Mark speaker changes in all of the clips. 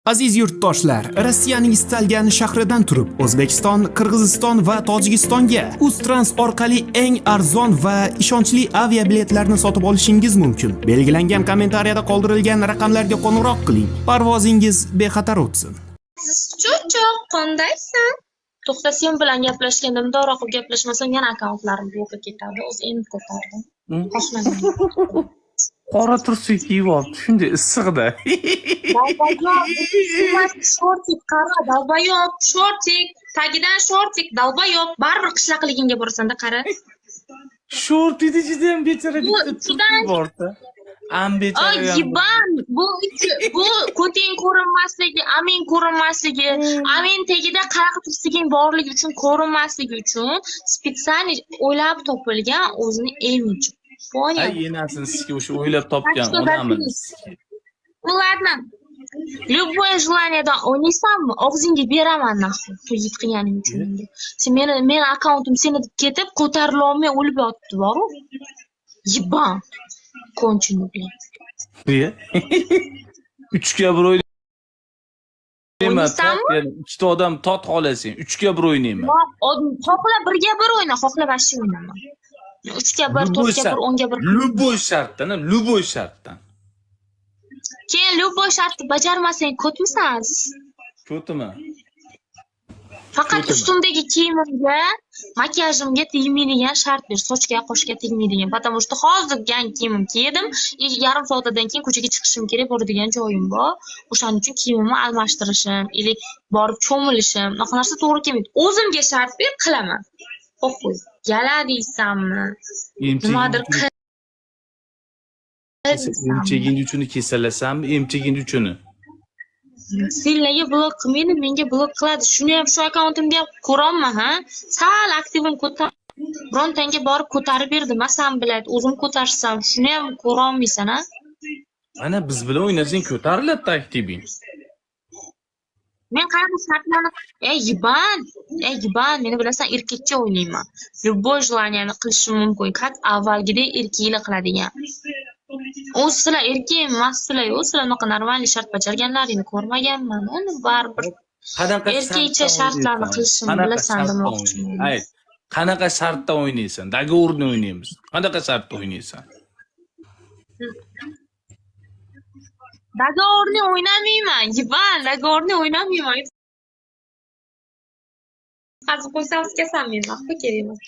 Speaker 1: Aziz yurtdoshlar, Rossiyaning istalgan shahridan turib O'zbekiston, Qirg'iziston va Tojikistonga Uztrans orqali eng arzon va ishonchli aviabiletlarni sotib olishingiz mumkin. Belgilangan kommentariyada qoldirilgan raqamlarga qo'ng'iroq qiling. Parvozingiz bexatar o'tsin.
Speaker 2: Cho'choq, qandaysan? To'xta, sen bilan gaplashganda mudoro qilib gaplashmasam yana akkauntlarim yo'qqa ketadi. O'zi endi ko'tardim. Xohlamayman.
Speaker 3: Qora tursuv kiyib olibdi, shunday issiqda.
Speaker 2: Shortik qara, dalbayob, shortik, tagidan shortik, dalbayob, baribir qishloqligingga borasan-da, qara.
Speaker 3: Shortida judayam bechara bitta tursuv borda. Am bechara.
Speaker 2: Yiban, bu ko'ting ko'rinmasligi, amin ko'rinmasligi, amin tagida qanaqa tursuging borligi uchun ko'rinmasligi uchun spesial o'ylab topilgan o'zini eng uchun.
Speaker 3: Ay, yenasini sizga o'sha o'ylab topgan onamiz.
Speaker 2: Ладно. Любое желаниеdan o'ynaysanmi? Og'zingga beraman nahvu. To'yib qilganing uchun menga. Sen meni akkauntim seni deb ketib, ko'tarila olmay o'lib yotibdi, boru. Yiban. Konchinikli.
Speaker 3: Buya. 3ga 1 o'ynayman. Ikkita odam tot xolasang, 3ga 1 o'ynayman.
Speaker 2: Xohla 1ga 1 o'yna, xohla bashi o'ynaman. 3ga 1, 4ga 1, 10ga 1.
Speaker 3: Любой shartdan, любой shartdan.
Speaker 2: Keyin любой shartni bajarmasang ko'tmisan?
Speaker 3: Ko'timi?
Speaker 2: Faqat ustimdagi kiyimimga, makiyajimga tegmaydigan shart ber, sochga, qoshga tegmaydigan. Потому что hozir yangi kiyimim kiydim, yarim soatdan keyin ko'chaga chiqishim kerak, boradigan joyim bor. O'shaning uchun kiyimimni almashtirishim, ili borib cho'milishim, unaqa narsa to'g'ri kelmaydi. O'zimga shart ber, qilaman. O'qo'y. Gala deysanmi? Nimadir
Speaker 3: emchaging uchun kesalasanmi, emchaging uchun?
Speaker 2: Senlarga blok qilmaydi, menga blok qiladi. Shuni ham shu akkauntimga ko'rolma, ha? Sal aktivim ko'tar. Birontanga borib ko'tarib berdim, san biladi, o'zim ko'tarsam, shuni ham ko'rolmaysan, ha?
Speaker 3: Mana biz bilan o'ynasang ko'tariladi aktiving.
Speaker 2: Men qanaqa shartlarni, yiban, meni bilasan, erkakcha o'ynayman. Любой желаниeni qilishim mumkin. Qat avvalgidek erkaklar qiladigan. O'z sizlar erkak emaslar, sizlar unaqa normal shart bajarganlaringni ko'rmaganman. Uni baribir erkakcha shartlarni qilishimni bilasan demoqchiman.
Speaker 3: Ayt, qanaqa shartda o'ynaysan? Doговорni o'ynaymiz. Qanaqa shartda o'ynaysan?
Speaker 2: Doговорni o'ynamayman, yiban, doговорni o'ynamayman. Hozir qo'ysam o'tkasan men, vaqti kerak emas.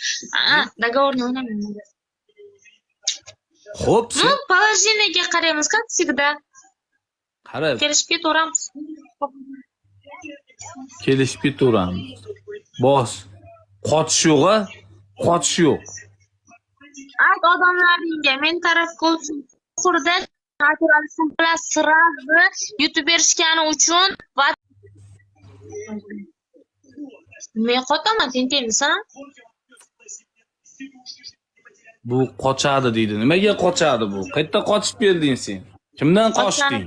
Speaker 2: Doговорni o'ynamayman.
Speaker 3: Xo'p, sen
Speaker 2: положениеga qaraymiz, как всегда.
Speaker 3: Qarab.
Speaker 2: Kelishib ketaveramiz.
Speaker 3: Kelishib ketaveramiz. Bos. Qochish yo'q-a? Qochish yo'q.
Speaker 2: Ayt odamlaringga, men tarafga o'tsin. Qurda naturalistim bilan sразу yutib berishgani uchun va men qotaman, tentaymisan?
Speaker 3: Bu qochadi deydi. Nimaga qochadi bu? Qayerda qochib kelding sen? Kimdan qochding?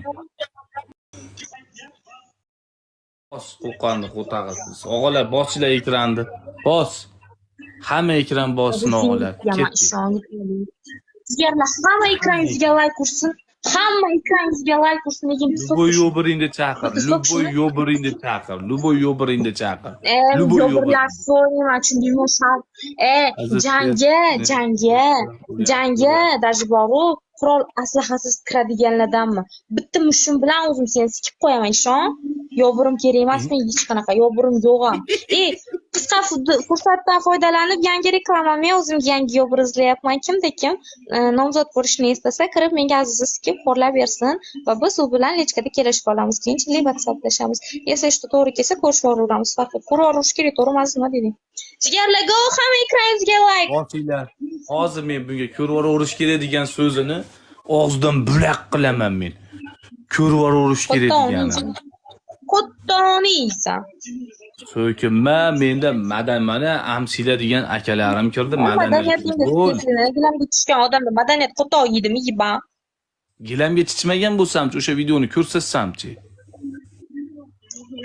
Speaker 3: Bos, qo'qonni qo'tag'isiz. O'g'alar, bosinglar ekranni. Bos. Hamma ekran bossin o'g'alar.
Speaker 2: Sizlarga hamma ekraningizga like ursin. Hamma ekraningizga like ursin.
Speaker 3: Любой yo'biringni chaqir. Любой yo'biringni chaqir. Любой yo'biringni chaqir.
Speaker 2: Yo'birlar so'rayman, chunki jangga даже boru qurol aslahasiz kiradiganlardanmi? Bitta mushum bilan o'zim seni sikib qo'yaman, ishon. Yo'birim kerak emasmi? Hech qanaqa yo'birim yo'q ham. Qisqa fursatdan foydalanib yangi reklama, men o'zim yangi yo'bir izlayapman. Kimda-kim nomzod bo'lishni istasa, kirib menga aziza sikib xo'rlab bersin va biz u bilan lechkada kelishib olamiz. Keyinchalik WhatsApplashamiz. Если что to'g'ri kelsa ko'rishib olamiz. Faqat ko'raverish kerak, to'g'ri emas nima deding? Jigarlarga hamma ekraningizga like.
Speaker 3: Bosinglar. Hozir men bunga ko'raverish kerak degan so'zini og'zidan bulaq qilaman men. Ko'raverish kerak deganini.
Speaker 2: Qo'ttoniysan.
Speaker 3: So'kinma, menda mana amsila degan akalarim kirdi,
Speaker 2: Gilamga tushgan odamda madaniyat qo'to yeydimi, yiban?
Speaker 3: Gilamga chichmagan bo'lsam-chi, o'sha videoni ko'rsatsamchi.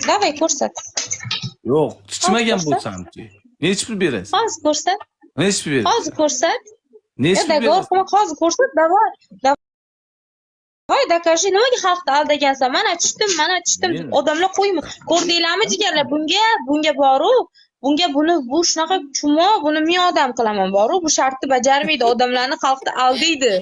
Speaker 2: Davay ko'rsat.
Speaker 3: Yo'q, chichmagan bo'lsam-chi. Nechta pul berasiz?
Speaker 2: Hozir ko'rsat.
Speaker 3: Nechta pul berasiz?
Speaker 2: Hozir ko'rsat.
Speaker 3: Nechta pul berasiz?
Speaker 2: Hozir ko'rsat, davay. Voy dakashi nimaga xalqni aldagansan? Mana tushdim deb odamlar qo'ymi? Ko'rdinglarmi jigarlar? Bunga boru, bu shunaqa chumo, buni men odam qilaman boru, bu shartni bajarmaydi, odamlarni xalqni aldaydi.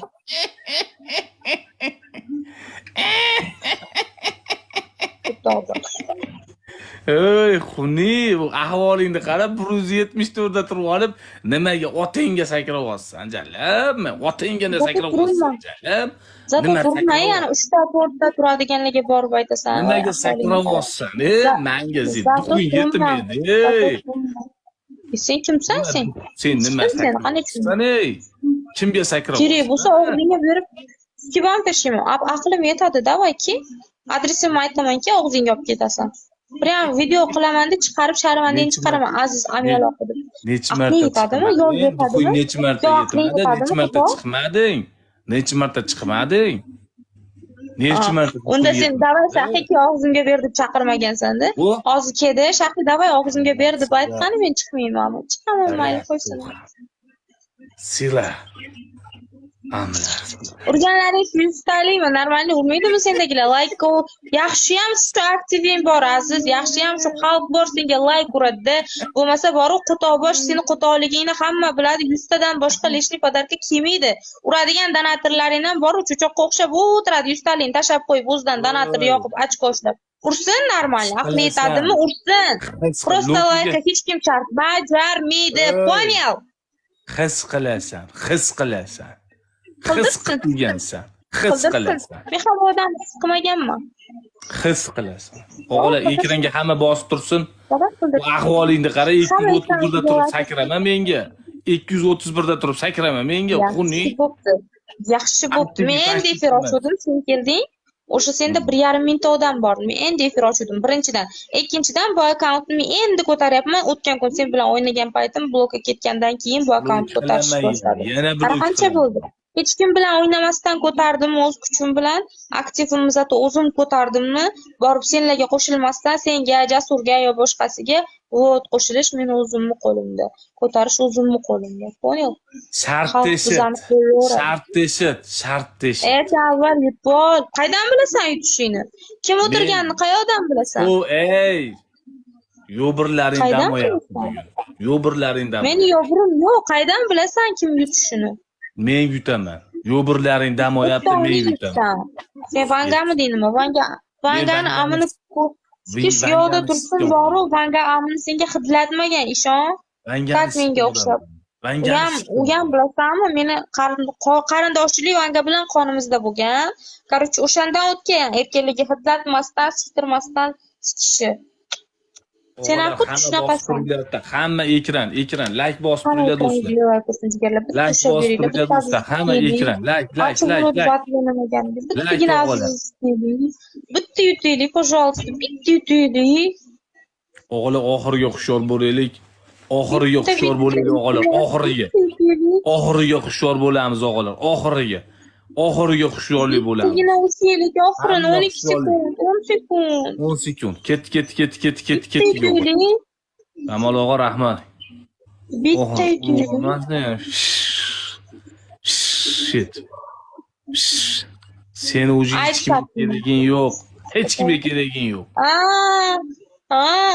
Speaker 3: Ey, xuni, bu ahvolingni qarab 174 da turib olib, nimaga otangga sakrayapsan, jalab? Otangga sakrayapsan, jalab?
Speaker 2: Zato turmay, yana 3 ta 4 ta turadiganlarga borib aytasan.
Speaker 3: Nimaga sakrayapsan? Menga duxing yetmaydi.
Speaker 2: Sen kimsan sen?
Speaker 3: Sen nima sakrayapsan? Kimga sakrayapsan?
Speaker 2: Kerak bo'lsa og'zingga berib, kiban tashiyman. Aqlim yetadi-da, voyki. Adresimni aytamanki, og'zingga olib ketasan. Prям video qilaman deb chiqarib sharmandani chiqaraman, aziz amyaloq deb.
Speaker 3: Necha marta
Speaker 2: yetadimi? Yo'q yetadimi?
Speaker 3: Necha marta yetadi? Necha marta chiqmading? Necha marta chiqmading? Necha marta?
Speaker 2: Unda sen davay shahiga og'zimga ber deb chaqirmagansan-da. Hozir keldi, shahi davay og'zimga ber deb aytqani men chiqmayman. Chiqaman, mayli qo'ysin.
Speaker 3: Sila. Amlar.
Speaker 2: Urganlaringiz 100 talikmi? Normalni urmaydimi sendagilar? Like yaxshiyam shu aktiving bor aziz, yaxshiyam shu xalq bor senga like uradi. Bo'lmasa boru qo'tobosh seni qo'toligingni hamma biladi. 100 tadan boshqa leshni podarka kelmaydi. Uradigan donatorlaring ham bor, cho'choqqa o'xshab o'tiradi. 100 talikni tashab qo'yib o'zidan donator yoqib ochko ishlab. Ursin normalni, aqli yetadimi? Ursin. Просто like hech kim shart bajarmaydi. Понял?
Speaker 3: His qilasan. His qilgansan. His qilasan.
Speaker 2: Men ham odam his qilmaganman.
Speaker 3: His qilasan. O'g'lar ekranga hamma bosib tursin. Bu ahvolingni qara, 231 da turib sakrama menga. 231 da turib sakrama menga. Xuni.
Speaker 2: Yaxshi bo'pti. Men endi efir ochdim, sen kelding. O'sha senda 1,5 mingta odam bor. Men endi efir ochdim birinchidan. Ikkinchidan bu akkauntni men endi ko'taryapman. O'tgan kun sen bilan o'ynagan paytim blokka ketgandan keyin bu akkauntni ko'tarishni boshladim. Qara qancha bo'ldi? Hech kim bilan o'ynamasdan ko'tardim o'z kuchim bilan. Aktivimni zato o'zim ko'tardimmi? Borib senlarga qo'shilmasdan senga, Jasurga yo boshqasiga vot qo'shilish meni o'zimni qo'limda. Ko'tarish o'zimni qo'limda. Po'nyol?
Speaker 3: Shart teshit.
Speaker 2: Avval yutbol. Qaydan bilasan yutishingni? Kim o'tirganini qayoqdan bilasan?
Speaker 3: Ey. Yo'birlaringdan bo'yapti. Yo'birlaringdan.
Speaker 2: Meni yo'birim yo'q. Qaydan bilasan kim yutishini?
Speaker 3: Men yutaman. Yo'birlaring dam oyapti, men yutaman.
Speaker 2: Sen Vangami deydimi? Vangani amini sikish yo'lda tursin boru, Vanga amini senga xidlatmagan, ishon. Tak menga o'xshab. U ham bilasanmi? Meni qarindoshchilik Vanga bilan qonimizda bo'lgan. Короче, o'shandan o'tgan erkinligi xidlatmasdan, sitirmasdan sikishi. Sen ham xuddi shunaqasan.
Speaker 3: Hamma ekran, like bosib turinglar do'stlar. Like bosib turinglar do'stlar. Hamma ekran, like.
Speaker 2: Bitta yutaylik, пожалуйста, bitta yutaylik.
Speaker 3: O'g'li oxiriga hushyor bo'laylik. Oxiriga hushyor bo'laylik o'g'lar, oxiriga. Oxiriga hushyor bo'lamiz o'g'lar, oxiriga. Oxiriga hushyorlik bo'lamiz.
Speaker 2: Bittagina o'siylik, oxirini 12 sekund,
Speaker 3: 10 sekund. Ket. Amal og'a rahmat.
Speaker 2: Bitta yutaylik.
Speaker 3: Shit. Seni o'zing hech kimga keraging yo'q. Hech kimga keraging yo'q.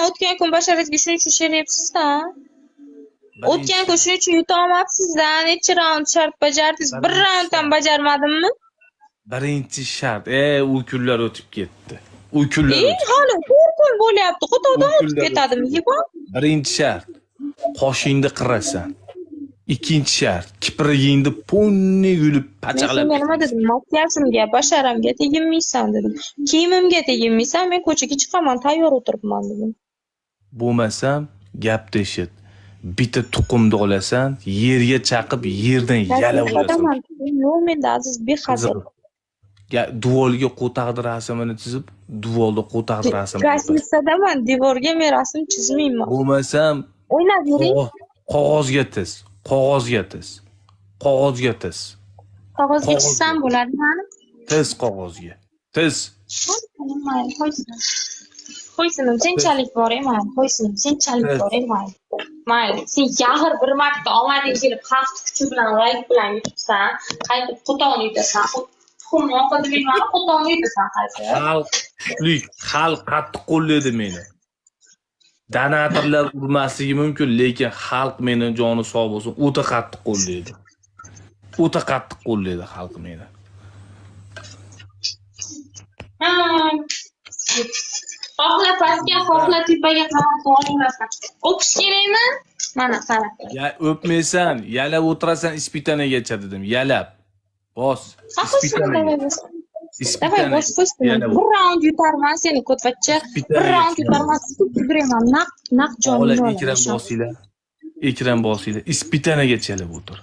Speaker 2: O'tgan kun basharatga shuning uchun sheryapsiz-da. O'tgan kun shuning uchun yuta olmabsiz-da. Necha raund shart bajardingiz? Bir raund ham bajarmadimmi?
Speaker 3: Birinchi shart. U kunlar o'tib ketdi. U kunlar.
Speaker 2: Hali 4 kun bo'lyapti. Qo'toqdan o'tib ketadimi, yibon?
Speaker 3: Birinchi shart. Qoshingni qirasan. Ikkinchi shart. Kiprigingni ponni yulib pachaqlab.
Speaker 2: Men nima dedim? Makiyajimga, basharamga teginmaysan dedim. Kiyimimga teginmaysan, men ko'chaga chiqaman, tayyor o'tiribman dedim.
Speaker 3: Bo'lmasam, gap teshit. Bitta tuqumni olasan, yerga chaqib, yerdan yalab olasan.
Speaker 2: Yo'q, menda aziz behazil.
Speaker 3: Duvolga qo'taqdi rasmini chizib, duvolda qo'taqdi rasmini.
Speaker 2: Rasmsadaman, devorga men rasm chizmayman.
Speaker 3: Bo'lmasam,
Speaker 2: o'ynab yuring.
Speaker 3: Qog'ozga tiz. Qog'ozga
Speaker 2: chizsam bo'ladimi?
Speaker 3: Tiz qog'ozga. Tiz.
Speaker 2: Qo'ysinim, senchalik bor emas. Mayli, sen yaxir bir marta omading kelib xalq kuchi bilan, like bilan yutibsan, qaytib qo'toqni yutasan. Qulmoq qilmayman, qo'tomni yutasan qaysi?
Speaker 3: Xalq kuchli, xalq qattiq qo'llaydi meni. Donatorlar urmasligi mumkin, lekin xalq meni joni sog' bo'lsin, o'ta qattiq qo'llaydi. O'ta qattiq qo'llaydi xalq meni.
Speaker 2: Xohla pastga, xohla tepaga qarab olaversan. O'qish kerakmi? Mana qara.
Speaker 3: Ya o'pmaysan, yalab o'tirasan ispitanagacha dedim. Yalab. Bos. Ispitanaga.
Speaker 2: Давай, bosh qo'ysin. Bir raund yutarman seni ko'tvacha. Bir raund yutarman, tutib beraman. Naq jonim
Speaker 3: Ola ekran bosinglar. Ekran bosinglar. Ispitanagacha yalab o'tir.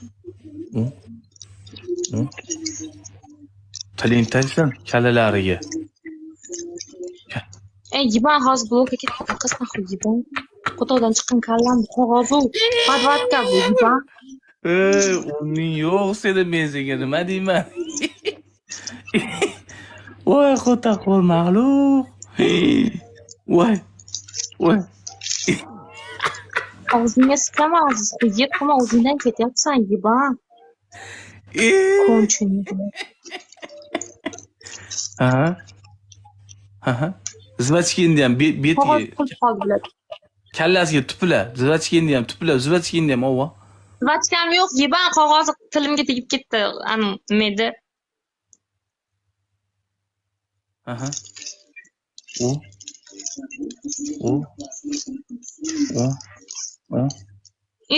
Speaker 3: Tiling taysan kalalariga.
Speaker 2: Yiban hozir blokka ketdi. Qiz naxu yiban. Qo'tovdan chiqqan kallam qog'ozu. Podvatka bu yiban.
Speaker 3: Uning yo'q seni men senga nima deyman? Voy qo'taqol mag'lub. Voy. Voy.
Speaker 2: Og'zingga siqama aziz. Yeb qilma o'zingdan ketyapsan yiban. Konchun.
Speaker 3: Ha. Zvachkini ham betiga
Speaker 2: Qolib qoldilar.
Speaker 3: kallasiga tupla. Zvachkini ham tupla, zvachkini ham ova.
Speaker 2: Zvachkam yo'q, yiban qog'ozi tilimga tegib ketdi. Nimada?
Speaker 3: Aha.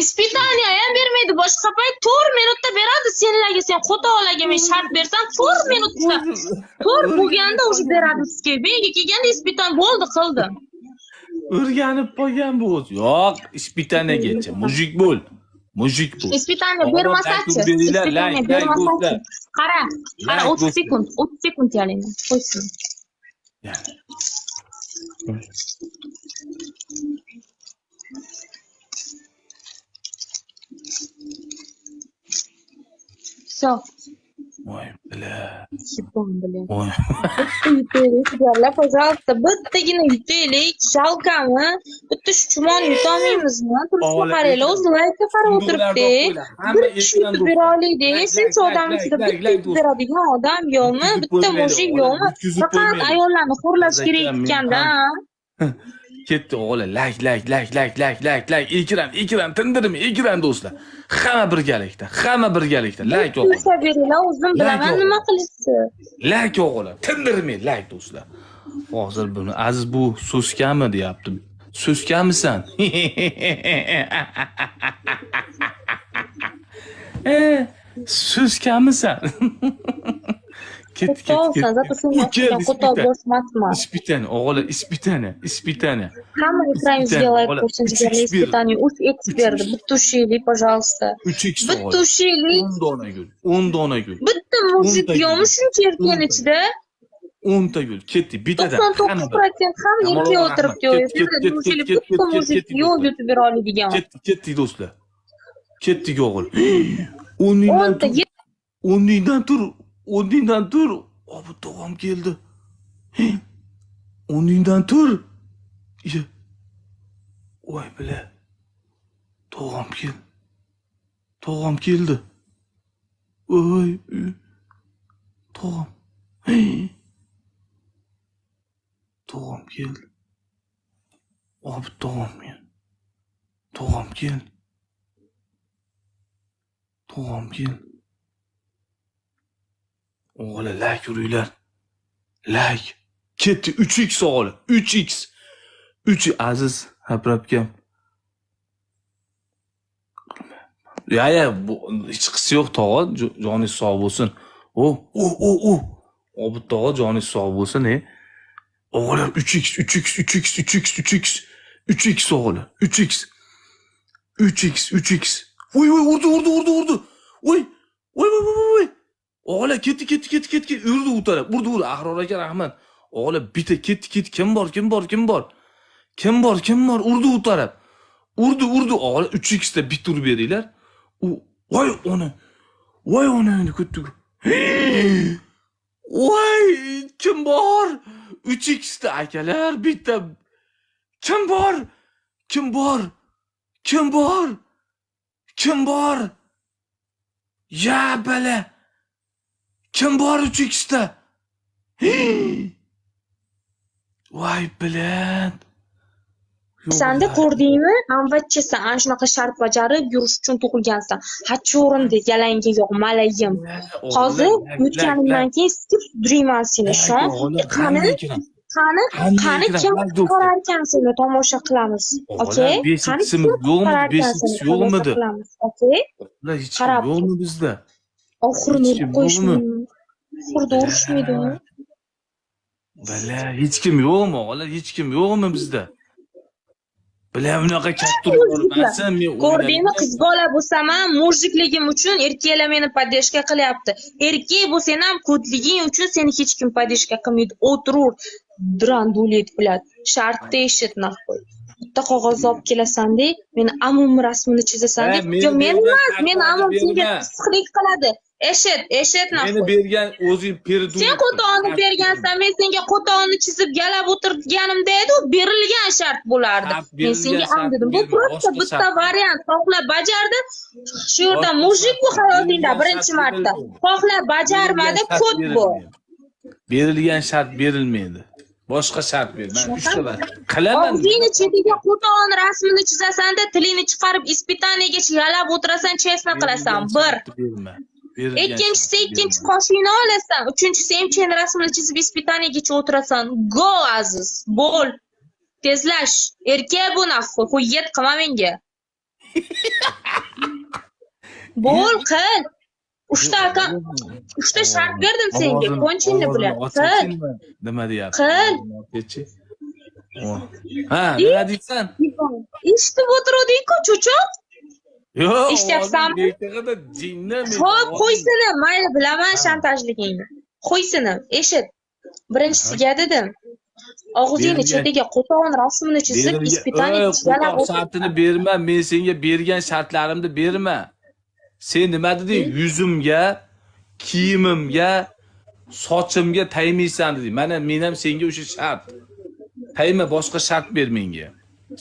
Speaker 2: Ispitaniya ham bermaydi. Boshqa payt 4 minutda beradi senlarga. Sen qo'tovlarga men shart bersam 4 minutda. 4 bo'lganda o'sha beradi sizga. Menga kelganda ispitan bo'ldi, qildi.
Speaker 3: O'rganib qolgan bu. Yo'q, ispitanagacha. Mujik bo'l. Mujik bo'l.
Speaker 2: Ispitaniya bermasachi. Ispitaniya bermasachi. Qara, 30 sekund. 30 sekund yalayman. Qo'ysin. Все.
Speaker 3: Voy bila.
Speaker 2: Shibon bilan.
Speaker 3: Voy.
Speaker 2: Yutaylik, sizlarlar, пожалуйста, bittagina yutaylik. Shalkami? Bitta shu chumon yutolmaymizmi? Turishga qaraylar, o'zi laykka qarab o'tiribdi. Bir kishi yutib bera oladi. Shuncha odam ichida bitta yutib beradigan odam yo'qmi? Bitta mushuk yo'qmi? Faqat ayollarni xo'rlash kerak ekanda.
Speaker 3: Ketdi o'g'li. Like. Ekran tindirmi? Ekran do'stlar. Hamma birgalikda. Like o'g'li.
Speaker 2: Tursa beringlar, o'zim bilaman nima qilishni.
Speaker 3: Like o'g'li. Tindirmi? Like do'stlar. Hozir buni Aziz bu so'skami deyapti. So'skamisan? So'skamisan? Ket.
Speaker 2: Zato shunga qo'tov bosmasmi?
Speaker 3: Ispitani, o'g'li, ispitani.
Speaker 2: Hamma ekrangizga like qo'ysin, jigarli ispitani 3x berdi. Bitta ushlaylik, пожалуйста.
Speaker 3: 3x.
Speaker 2: Bitta ushlaylik.
Speaker 3: 10 dona gul.
Speaker 2: Bitta mushuk yo'qmi shuncha erkakning ichida?
Speaker 3: 10 ta gul. Ketdi, bittadan.
Speaker 2: 99% ham erkak o'tiribdi. Bitta mushuk yo'q yutib bera oladigan.
Speaker 3: Ketdik do'stlar. Ketdik o'g'il. 10 o'rningdan tur. Obi tog'am keldi. 10 tur. Voy bila. Tog'am keldi. Voy. Tog'am. Tog'am keldi. Obi tog'am keldi. O'g'li like uringlar. Like. Ketdi 3x o'g'li. 3x. 3 Aziz Habrabkam. Ya bu hech qisi yo'q tog'a, joningiz sog' bo'lsin. Obid tog'a joningiz sog' bo'lsin, O'g'li 3x. 3x o'g'li. 3x. Voy, urdi. Voy. O'g'li ketdi. Urdi u taraf. Urdi. Ahror aka rahmat. O'g'li bitta ketdi. Kim bor? Urdi u taraf. Urdi. O'g'li 3x da bitta urib beringlar. Voy ona ketdi. Voy, kim bor? 3x da akalar bitta. Kim bor? Ya bala. Kim bor 3x'da? Voy bilan.
Speaker 2: Sanda ko'rdingmi? Anvachchasan, ana shunaqa shart bajarib yurish uchun tug'ilgansan. Hacho'rindi, yalangga yo'q, malayim. Hozir o'tganimdan keyin sikib durayman seni, shon. Qani kim qarar ekan seni tomosha qilamiz. Okey? Qani kim qarar ekan seni
Speaker 3: yo'qmidi?
Speaker 2: Okey?
Speaker 3: Ular hech kim
Speaker 2: Qarab.
Speaker 3: yo'qmi bizda?
Speaker 2: Oxirini
Speaker 3: Hech kim
Speaker 2: urib qo'yishmi?
Speaker 3: yo'qmi?
Speaker 2: Oxirida urishmaydimi?
Speaker 3: Bala, hech kim yo'qmi? Ola hech kim yo'qmi bizda? Bilan unaqa katta urmasin, men
Speaker 2: Ko'rdingmi, qiz bola bo'lsam ham mujikligim uchun erkaklar meni podдержка qilyapti. Erkak bo'lsang ham ko'tliging uchun seni hech kim podдержка qilmaydi. O'tirur, drandulet bilan. Shartda eshit nahvoy. Bitta qog'oz olib kelasan-da, meni amum rasmini chizasan-da. Yo, men emas, meni amum senga pislik qiladi. Eshit
Speaker 3: meni
Speaker 2: nahvoy.
Speaker 3: bergan o'zing perdu.
Speaker 2: Sen qo'tog'ini bergansan, men senga qo'tog'ini chizib galab o'tirganimda edi, u berilgan shart bo'lardi. Men senga am dedim, bu просто bitta variant. Xohlab bajardi, shu yerda mujik bu hayotingda birinchi marta. Xohlab bajarmadi, kod bu.
Speaker 3: Berilgan shart berilmaydi. Boshqa shart ber. Men 3 ta qilaman.
Speaker 2: Og'zingni chetiga qo'tog'ini rasmini chizasan-da, tilingni chiqarib ispitaniyaga yalab o'tirasan, chesna qilasan. Bir. Ikkinchisi ikkinchi qoshingni olasan, uchinchisi emchani rasmini chizib ispitaniyaga o'tirasan. Go aziz, bo'l. Tezlash. Erkak bu nafsi, qo'yet qilma menga. Bo'l qil. Uchta shart berdim senga, konchingni bilan. Qil.
Speaker 3: Nima deyapti?
Speaker 2: Qil.
Speaker 3: Ha, nima deysan?
Speaker 2: Eshitib o'tiruvding-ku, cho'choq.
Speaker 3: Yo'q.
Speaker 2: Eshityapsanmi? Xo'p, qo'ysini, mayli bilaman shantajligingni. Qo'ysini, eshit. Birinchisiga dedim. Og'zingni chetiga qo'tog'ini rasmini chizib, ispitaniyaga yalab o'tir.
Speaker 3: Shartini berma, men senga bergan shartlarimni berma. Sen nima deding? Yuzimga, kiyimimga, sochimga taymaysan deding. Mana men ham senga o'sha shart. Tayma, boshqa shart ber menga.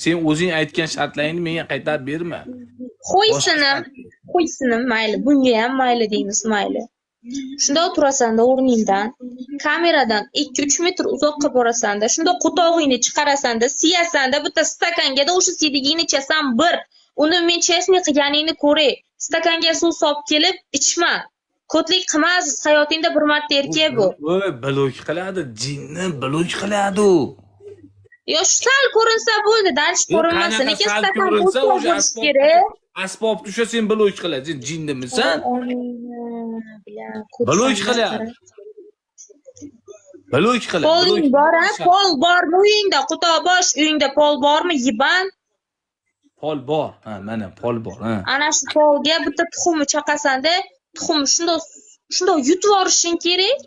Speaker 3: Sen o'zing aytgan shartlaringni menga qaytarib berma.
Speaker 2: Qo'ysini, mayli. Bunga ham mayli deymiz, mayli. Shunda o'tirasanda o'rningdan, kameradan 2-3 metr uzoqqa borasanda, shunda qo'tog'ingni chiqarasanda, siyasanda, bitta stakangada o'sha sedigingni ichasan bir. Uni men chesni qilganingni ko'ray. Stakanga suv solib kelib, ichma. Ko'tlik qilmas, hayotingda bir marta erkak bu.
Speaker 3: Voy, blok qiladi, jinni blok qiladi u.
Speaker 2: Yo, sal ko'rinsa bo'ldi, dalish ko'rinmasin. Lekin stakan bo'lish kerak.
Speaker 3: Asbob tusha sen blok qiladi, jinnimisan? Blok qiladi. Blok qiladi.
Speaker 2: Poling bor, pol bormi uyingda? Qutobosh uyingda pol bormi? Yiban?
Speaker 3: Pol bor. Ha, mana pol bor, ha.
Speaker 2: Ana shu polga bitta tuxumni chaqasanda, tuxumni shunday yutib olishing kerak.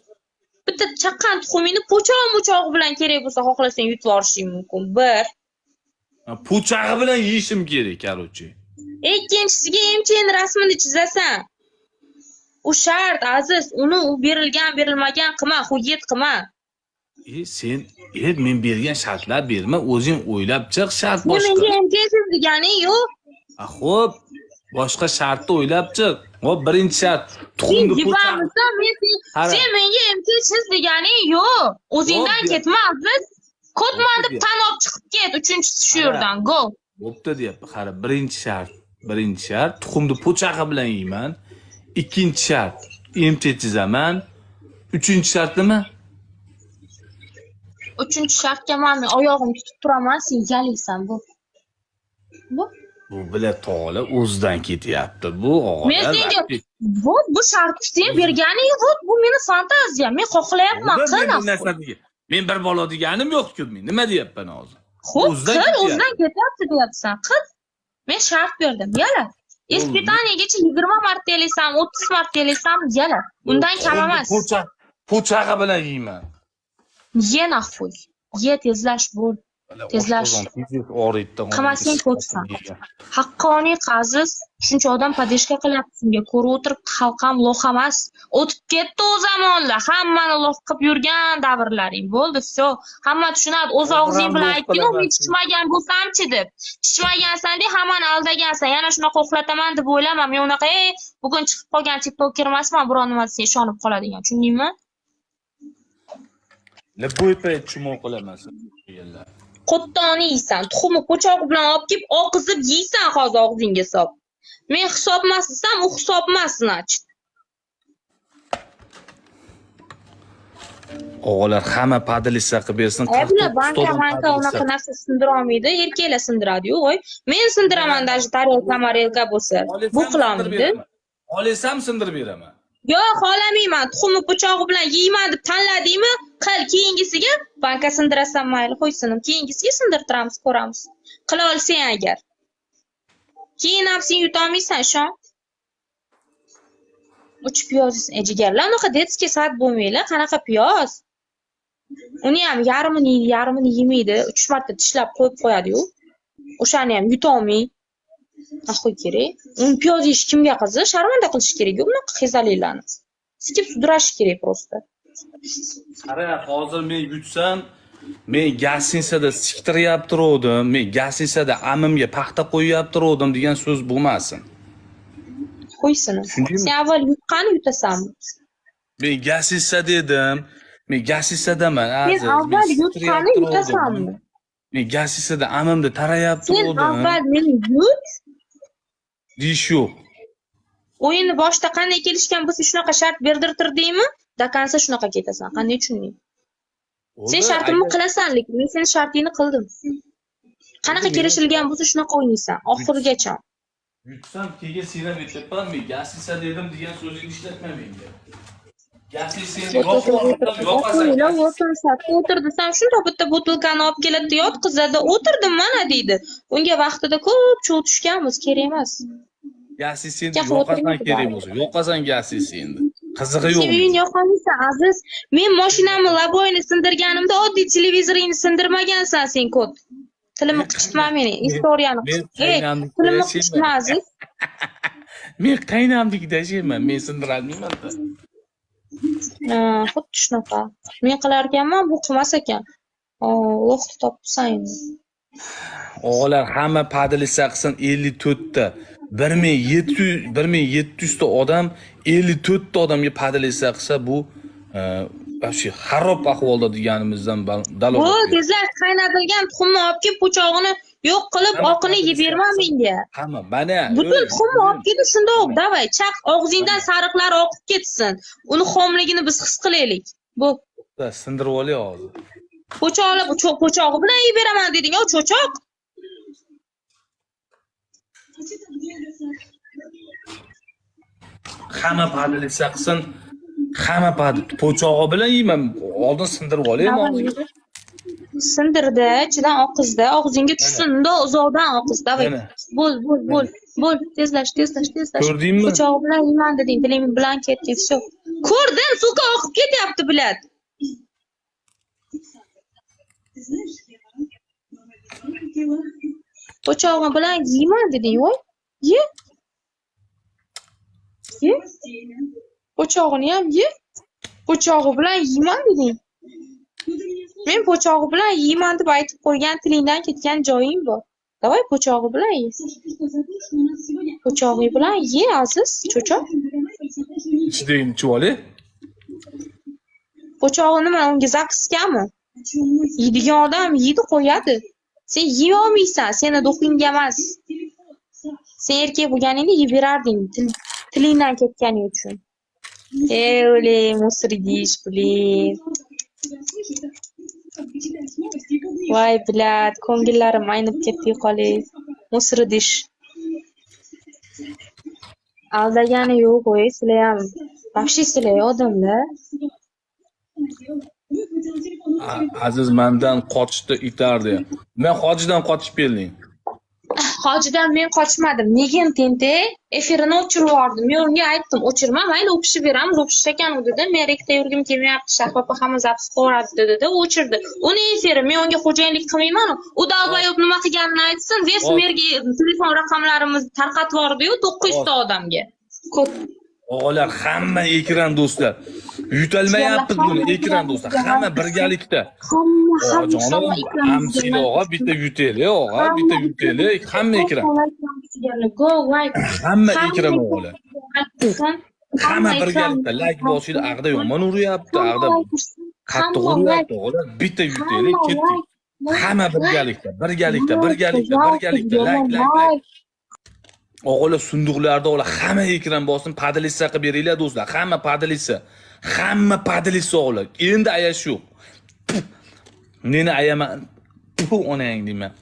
Speaker 2: Bitta chaqqan tuxumingni po'choq bilan kerak bo'lsa, xohlasang yutib olishing mumkin. Bir.
Speaker 3: Po'chog'i bilan yeyishim kerak, qarochi.
Speaker 2: Ikkinchisiga emchani rasmini chizasan. U shart aziz, uni u berilmagan qilma, hujjat qilma.
Speaker 3: Sen, men bergan shartlar berma, o'zing o'ylab chiq shart boshqa.
Speaker 2: Menga emchasiz deganing yo'q.
Speaker 3: Xo'p, boshqa shartni o'ylab chiq. Xo'p, birinchi shart tuxumni
Speaker 2: sen menga emchasiz deganing yo'q. O'zingdan ketma aziz. Kotman deb tan olib chiqib ket, uchinchisi shu yerdan, go.
Speaker 3: Bo'pti deyapti. Qara, birinchi shart tuxumni po'chog'i bilan yeyman. Ikkinchi shart emcha chizaman. Uchinchi shart nima?
Speaker 2: Uchinchi shartga men oyog'imni tutib turaman, sen yalaysan bu.
Speaker 3: Bu bilan to'g'ri o'zidan ketyapti. Bu og'ir.
Speaker 2: Men senga bu shartni sen berganing yo'q, bu meni fantaziyam. Men xohlayapman, qil.
Speaker 3: Men bir bola deganim yo'q-ku, men nima deyapman hozir?
Speaker 2: Xo'p, qil, o'zidan ketyapti deyapsan. Qil. Men shart berdim, yala. Ispitaniyaga 20 marta yalaysan, 30 marta yalaysan, yala. Undan kam emas.
Speaker 3: Po'chog'i bilan yeyman.
Speaker 2: Ye nahvoy. Ye tezlash bo'l. Tezlash. Qilmasang ko'rsan. Haqqoniy qaziz, shuncha odam podeshka qilyapti senga. Ko'rib o'tiribdi, xalq ham loh emas. O'tib ketdi o zamonlar. Hammani loh qilib yurgan davrlaring. Bo'ldi, всё. Hamma tushunadi. O'z og'zing bilan aytding, men chiqmagan bo'lsam-chi deb. Chiqmagansan deb hammani aldagansan. Yana shunaqa uxlataman deb o'ylama. Men unaqa, bugun chiqib qolgan TikToker emasman, biror nima desa ishonib qoladigan. Tushundingmi?
Speaker 3: Любой payt chumo qilaman.
Speaker 2: Qo'ttoni yeysan, tuxumni po'chog'i bilan olib kelib oqizib yeysan hozir og'zingga solib. Men hisobmas desam, u hisobmas, значит.
Speaker 3: O'g'lar hamma padlisa qilib bersin.
Speaker 2: Bular banka unaqa narsa sindira olmaydi, erkaklar sindiradi-yu, voy. Men sindiraman даже tarelka marelka bo'lsa. Bu qila olmaydi.
Speaker 3: Olsam sindirib beraman.
Speaker 2: Yo'q, xohlamayman. Tuxumni po'chog'i bilan yeyman deb tanladingmi? Qil, keyingisiga banka sindirasan mayli, qo'ysin. Keyingisiga sindirtiramiz, ko'ramiz. Qila olsang agar. Keyin nafsing yuta olmaysan, shon. Uch piyoz ejigarlar, unaqa detskiy sat bo'lmaylar. Qanaqa piyoz? Uni ham yarmini yemaydi. 3 marta tishlab qo'yib qo'yadi-yu. O'shani ham yuta olmay. Nahoy kerak. Uni piyoz yeyish kimga qiziq? Sharmanda qilish kerak-ku bunaqa xezalilarni. Sikib sudrash kerak просто.
Speaker 3: Qara, hozir men yutsam, men gastinsada siktirib turuvdim, men gastinsada amimga paxta qo'yib turuvdim degan so'z bo'lmasin.
Speaker 2: Qo'ysin. Sen avval yutqani yutasanmi?
Speaker 3: Men gastinsada dedim. Men gastinsadaman hozir.
Speaker 2: Sen avval yutqani yutasanmi?
Speaker 3: Men gastinsada amimda tarayib turuvdim.
Speaker 2: Sen avval meni yut.
Speaker 3: Deyish yo'q.
Speaker 2: O'yinni boshda qanday kelishgan bo'lsa shunaqa shart berdirtirdingmi? Dakansa shunaqa ketasan. Qanday tushunding? Sen shartimni qilasan, lekin men seni shartingni qildim. Qanaqa kelishilgan bo'lsa shunaqa o'ynaysan, oxirigacha.
Speaker 3: Yutsam keyin senab aytyapman, men gastinsada dedim degan so'zni ishlatma menga.
Speaker 2: O'tir desam, shundoq bitta butilkani olib keladi, yotqizadi, o'tirdim mana deydi. Unga vaqtida ko'p chuv tushganmiz, kerak emas.
Speaker 3: Gasiz endi yo'qasan kerak bo'lsa, yo'qasan gasiz endi. Qizig'i yo'q.
Speaker 2: Sen uyni yoqolmaysan, Aziz. Men mashinamni laboyini sindirganimda oddiy televizoringni sindirmagansan sen kot. Tilimni qichitma meni, istoriyani. Tilimni qichitma, Aziz.
Speaker 3: Men qaynamdek dashayman, men sindirolmayman-da.
Speaker 2: Xuddi shunaqa. Men qilar ekanman, bu qilmas ekan. Alloh topsan endi.
Speaker 3: O'g'lar hamma padlisa qilsin 54 ta. 1700 ta odam 54 ta odamga padlisa qilsa bu вообще xarob ahvolda deganimizdan dalolat.
Speaker 2: Bu tezlar qaynatilgan tuxumni olib kelib po'chog'ini yo'q qilib oqini yeb berma menga.
Speaker 3: Hamma mana
Speaker 2: butun tuxumni olib kelib shundoq davay chaq og'zingdan sariqlar oqib ketsin. Uni xomligini biz his qilaylik. Bu
Speaker 3: sindirib olay hozir.
Speaker 2: Po'chog'i bilan yeb beraman deding-ku, cho'choq.
Speaker 3: Hamma padlisa qilsin, hamma po'chog'i bilan yeyman. Oldin sindirib olaymi og'zingga?
Speaker 2: Sindirdi, ichidan oqizdi, og'zingga tushsin, unda uzoqdan oqiz, davay. Bo'l, tezlash.
Speaker 3: Ko'rdingmi?
Speaker 2: Po'chog'i bilan yeyman deding, tiling bilan ketdi, всё. Ko'rdim, suka oqib ketyapti, bilat. Po'chog'i bilan yeyman deding, voy. Ye. Po'chog'ini ham ye. Po'chog'i bilan yeyman deding. Men po'chog'i bilan yeyman deb aytib qo'ygan tilingdan ketgan joying bor. Davay po'chog'i bilan ye. Po'chog'i bilan ye, Aziz, cho'choq.
Speaker 3: Ichidagini ichib olay.
Speaker 2: Po'chog'i nima, unga zaqiskami? Yeydigan odam yeydi, qo'yadi. Sen yey olmaysan, seni do'qingga emas. Sen erkak bo'lganingda yeb berarding, tilingdan ketganing uchun. O'le, musridish, blin. Voy, bilat, ko'ngillarim aynib ketdi qolay. Musridish. Aldagani yo'q, voy, sizlar ham. Вообще sizlar odamlar.
Speaker 3: Aziz mendan qochishni itardi. Men hojidan qochib keldim.
Speaker 2: Hojidan men qochmadim. Nega tente? Efirini o'chirib yubordim. Men unga aytdim, o'chirma, mayli o'pishib beramiz, o'pishish ekan u dedi. Men rektor yurgim kelmayapti, Shahbopa hamma zapis qo'yardi dedi, o'chirdi. Uni efiri, men unga xo'jayinlik qilmayman. U Dalbayob nima qilganini aytsin, Ves merga telefon raqamlarimizni tarqatib yubordi-yu 900 ta odamga. Ko'p.
Speaker 3: O'g'lar hamma ekran do'stlar. Yutalmayapmiz buni ekran do'stlar. Hamma birgalikda. Jonim, hamsil og'a bitta yutaylik, og'a bitta yutaylik, hamma ekran.
Speaker 2: Go like.
Speaker 3: Hamma ekran o'g'lar. Hamma birgalikda like bosinglar, ag'da yomon uryapti, ag'da qattiq uryapti, o'g'lar. Bitta yutaylik, ketdik. Hamma birgalikda, like. O'g'lar sunduqlarda o'g'lar hamma ekran bosin, padlissa qilib beringlar do'stlar. Hamma padlissa. Hamma padlissa o'g'lar. Endi ayash yo'q. Meni ayaman. Onang deyman.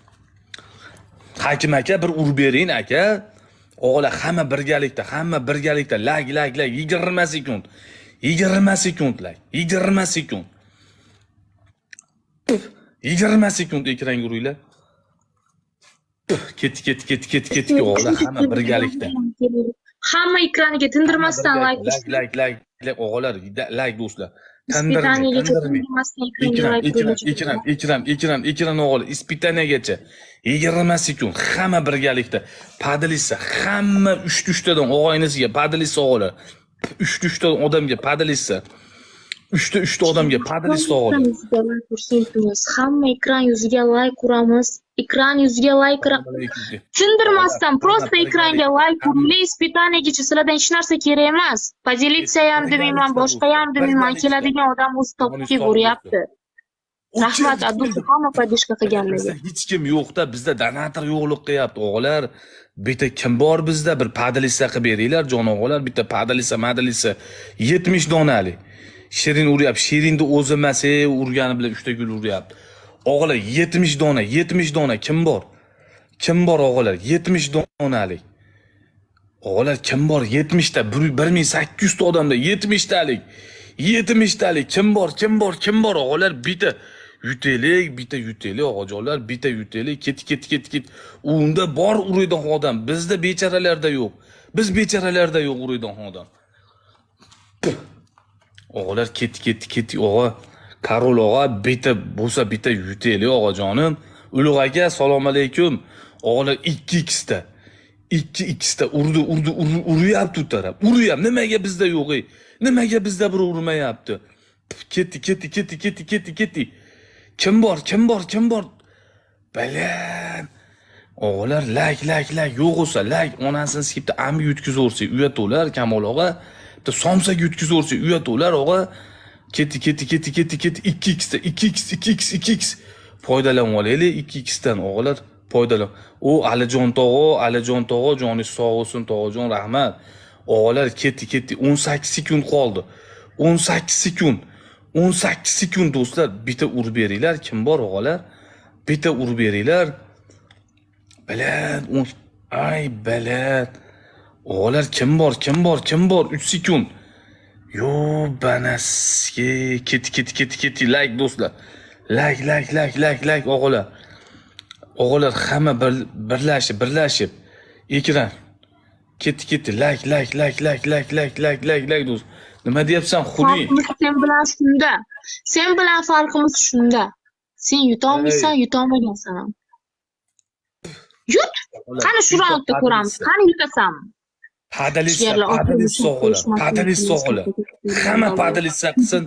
Speaker 3: Hakim aka bir urib bering aka. O'g'lar hamma birgalikda like 20 sekund. 20 sekund like. 20 sekund. 20 sekund ekranga uringlar. Ketdi o'g'lar hamma birgalikda.
Speaker 2: Hamma ekraniga tindirmasdan
Speaker 3: like o'g'lar like do'stlar. Ekran o'g'lar ispitaniyagacha 20 sekund hamma birgalikda padlissa hamma 3 tadan o'g'aynisiga padlissa o'g'lar 3 tadan odamga padlissa 3 ta odamga padlissa o'g'lar
Speaker 2: hamma ekran yuziga like uramiz. Ekran yuziga like tindirmasdan просто ekranga like uringlar, ispitaniyagacha sizlardan hech narsa kerak emas. Pozitsiya ham demayman, boshqa ham demayman, keladigan odam o'z topiga bo'ryapti. Rahmat, Abdulla hamma podishka qilganlarga.
Speaker 3: Hech kim yo'qda, bizda donator yo'qlik qilyapti o'g'lar. Bitta kim bor bizda? Bir padlissa qilib beringlar, jon o'g'lar, bitta padlissa 70 donalik. Shirin uryapti. Shirinni o'zi emas, urgani bilan 3 ta gul uryapti. O'g'lar 70 dona kim bor? Kim bor o'g'lar? 70 donalik. O'g'lar kim bor? 70 ta 1800 ta odamda 70 talik. 70 talik kim bor o'g'lar? Bitta yutaylik o'g'ajonlar, bitta yutaylik. Ket. Unda bor uriydigan odam, bizda bechoralarda yo'q. Biz bechoralarda yo'q uriydigan odam. O'g'lar ket o'g'a. Karol og'a bitta bo'lsa bitta yutaylik o'g'ajonim. Ulug' aka assalomu alaykum. O'g'lar 2x ta. 2x ta uryapti u taraf. Uryapti. Nimaga bizda yo'q? Nimaga bizda bir urmayapti? Ketdi. Kim bor? Balan. O'g'lar like yo'q bo'lsa like onasini skipda ambi yutkizaversa uyatlar Kamol og'a. Bitta somsaga yutkizaversa uyatlar og'a. Ketdi 2x foydalanib olaylik 2x dan o'g'lar foydalan. O Alijon tog'o joni sog' bo'lsin tog'ojon rahmat. O'g'lar ketdi 18 sekund qoldi. 18 sekund do'stlar, bitta urib beringlar. Kim bor o'g'lar? Bitta urib beringlar. Baland baland. O'g'lar kim bor? 3 sekund. Yo banaski ketdi like do'stlar. Like o'g'lar. O'g'lar hamma birlashib ekran ketdi like do'st. Nima deyapsan xuli?
Speaker 2: Sen bilan farqimiz shunda. Sen yutolmaysan, yutolmagansan ham. Yut. Qani shu raundda ko'ramiz. Qani yutasanmi?
Speaker 3: Padlissa o'g'lar. Hamma padlissa qilsin.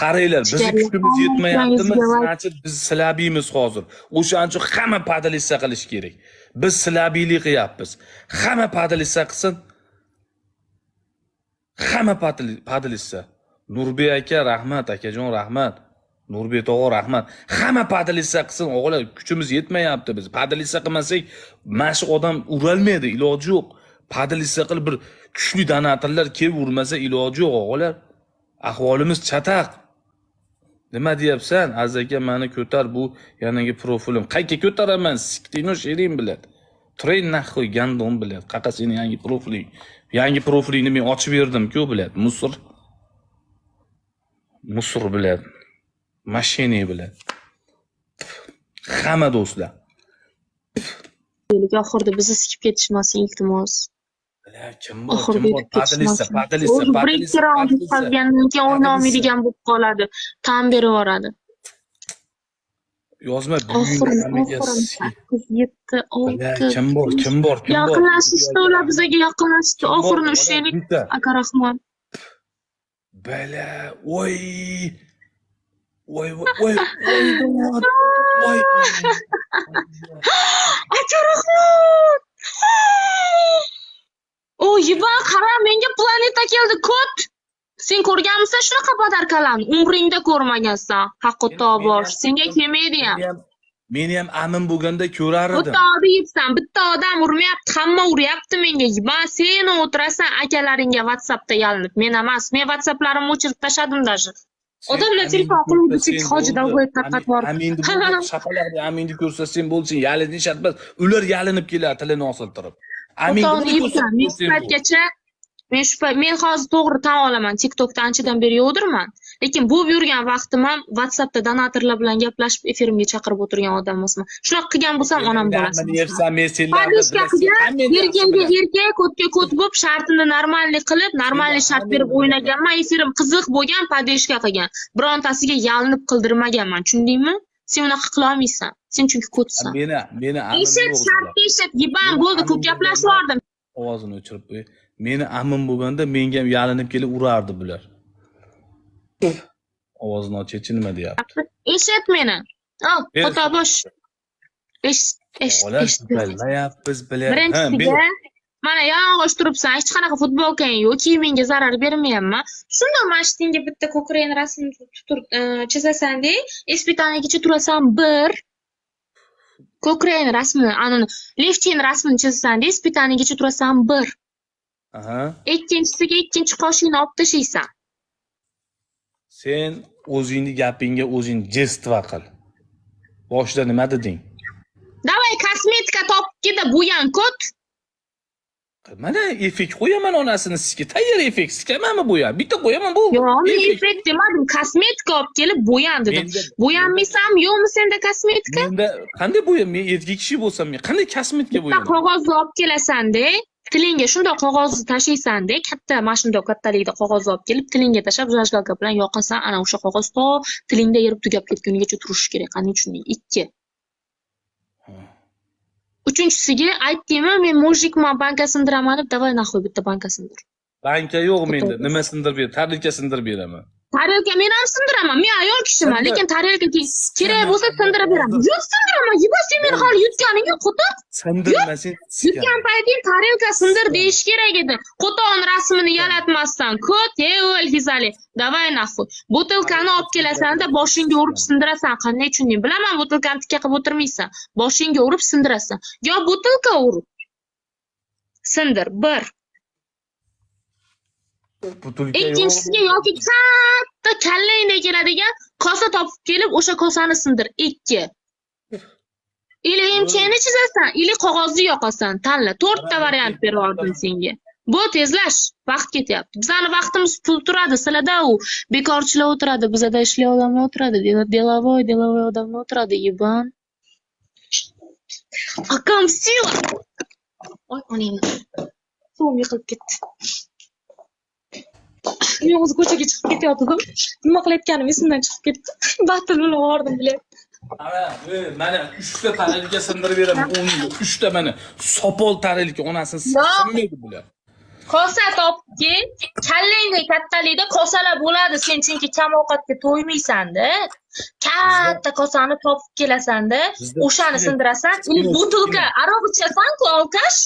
Speaker 3: Qaranglar, bizni kuchimiz yetmayaptimi? Значит, biz silabiymiz hozir. O'shancha hamma padlissa qilish kerak. Biz silabiylik qilyapmiz. Hamma padlissa qilsin. Hamma padlissa. Nurbek aka rahmat, akajon rahmat. Nurbek tog'a rahmat. Hamma padlissa qilsin, o'g'lar, kuchimiz yetmayapti biz. Padlissa qilmasak, mashq odam uralmaydi, iloji yo'q. Padlissa qilib bir kuchli donatorlar kelib urmasa iloji yo'q o'g'lar. Ahvolimiz chataq. Nima deyapsan? Aziz aka, meni ko'tar, bu yangi profilim. Qayga ko'taraman? Sikdino sherim biladi. Train naxoy gandon biladi. Qaqa seni yangi profiling. Yangi profilingni men ochib berdim-ku biladi. Musur biladi. Mashina biladi. Hamma do'stlar.
Speaker 2: Oxirida bizni sikib ketishmasin, iltimos.
Speaker 3: Kim bor?
Speaker 2: Oxirida
Speaker 3: Kim bor?
Speaker 2: yetib ketishmasin.
Speaker 3: Padilisa.
Speaker 2: Birinchi raund qolgandan keyin o'yna olmaydigan bo'lib qoladi. Tan berib yuboradi.
Speaker 3: Yozma.
Speaker 2: Oxirim 8, 7, 6.
Speaker 3: Kim bor?
Speaker 2: Yaqinlashishdi ular bizga yaqinlashdi. Oxirini ushlaylik. Aka rahmat.
Speaker 3: Bala, voy. Voy.
Speaker 2: Aka rahmat. O, yiba qara, menga planeta keldi, kot. Sen ko'rganmisan shunaqa badarkalarni? Umringda ko'rmagansan. Haqqoto bor. Senga kelmaydi ham.
Speaker 3: Meni ham amim bo'lganda ko'rar edim.
Speaker 2: Bitta odam bitta odam urmayapti, hamma uryapti menga. Yiba, sen o'tirasan akalaringga WhatsAppda yalinib. Men emas, men WhatsApplarimni o'chirib tashladim даже. Odamlar telefon qilib bitik hojida qo'yib tarqatib bordi.
Speaker 3: Aminni ko'rsatsen bo'lsin, yalinishadi bas. Ular yalinib keladi tilini osiltirib. Men hozir to'g'ri tan olaman, TikTokda anchadan beri yo'dirman. Lekin bu yurgan vaqtim ham WhatsAppda donatorlar bilan gaplashib efirimga chaqirib o'tirgan odam emasman. Shunaqa qilgan bo'lsam onam bolasi. Erkak ko'tga ko't bo'lib shartini normallik qilib, normallik shart berib o'ynaganman. Efirim qiziq bo'lgan, padeshka qilgan. Birontasiga yalinib qildirmaganman, tushundingmi? Sen unaqa qila olmaysan. Sen chunki ko'tsan. Meni
Speaker 2: eshit, yiban bo'ldi, ko'p gaplashib yordim.
Speaker 3: Ovozini o'chirib qo'y. Meni amim bo'lganda menga ham yalinib kelib urardi bular. Ovozini ochchi nima deyapti?
Speaker 2: Eshit meni. Xudo bosh.
Speaker 3: Bilmayapmiz,
Speaker 2: Birinchisiga mana yalang'och turibsan, hech qanaqa futbolkang yo'q, kiyimingga zarar bermayapman. Shunda mashtinga bitta ko'kragini rasmini chizasan-da, ispitanigacha turasan 1. Ko'kragini rasmini, lifting rasmini chizasan-da, ispitanigacha turasan 1. Ikkinchisiga ikkinchi qoshingni olib tashlaysan.
Speaker 3: Sen o'zingni gapingga o'zing jestva qil. Boshida nima deding?
Speaker 2: Davay kosmetika topib keldi, bo'yan ko't.
Speaker 3: Mana effekt qo'yaman onasini sizga. Tayyor effekt sikamanmi bo'yan? Bitta qo'yaman bu.
Speaker 2: Yo'q, men effekt demadim, kosmetika olib kelib bo'yan dedim. Bo'yanmaysanmi, yo'qmi senda kosmetika?
Speaker 3: Menda qanday bo'yan? Men erkak kishi bo'lsam, men qanday kosmetika bo'yaman?
Speaker 2: Qog'ozni olib kelasan-da, tilingga shunday qog'ozni tashlaysan-da, katta mashinada kattalikda qog'oz olib kelib, tilingga tashlab, zajgalka bilan yoqasan, ana o'sha qog'oz to tilingda erib tugab ketgunigacha turishi kerak. Qanday tushunding? 2. Uchinchisiga aytdimmi, men mujikman, banka sindiraman deb, davay naxoy bitta banka sindir.
Speaker 3: Banka yo'q menda. Nima sindirib ber? Tarelka sindirib beraman.
Speaker 2: Tarelka men ham sindiraman. Men ayol kishiman, lekin tarelka kerak bo'lsa sindirib beraman. Yo'q, sindiraman. Yiba, sen meni hali yutganingga qo'tir.
Speaker 3: Sindirmasin.
Speaker 2: Yutgan payting tarelka sindir deyish kerak edi. Qo'ton rasmini yalatmasdan, ko't, o'l hizali. Davay naxoy. Butilkani olib kelasan-da, boshingga urib sindirasan. Qanday tushunding? Bilaman, butilkani tikka qilib o'tirmaysan. Boshingga urib sindirasan. Yo butilka urib sindir 1. Ikkinchisiga yoki katta kallangdek keladigan kosa topib kelib, o'sha kosani sindir 2. Ili emchani chizasan, ili qog'ozni yoqasan, tanla. 4 ta variant berib oldim senga. Bu tezlash, vaqt ketyapti. Bizning vaqtimiz pul turadi, sizlarda u bekorchilar o'tiradi, bizda ishli odamlar o'tiradi, delovoy odamlar o'tiradi, yiban. Akam sila. Oy, onang. Suvim yiqilib ketdi. Men o'zi ko'chaga chiqib ketayotgandim. Nima qilayotganim esimdan chiqib ketdi. Batilni o'rdim bilan.
Speaker 3: Mana 3 ta tarelka sindirib beraman. 3 ta mana sopol tarelka onasini sinmaydi bular.
Speaker 2: Kosa topki, kallangdek kattalikda kosalar bo'ladi. Sen chunki kam ovqatga to'ymaysan-da. Katta kosani topib kelasan-da, o'shani sindirasan. Butilka aroq ichasan-ku, alkash.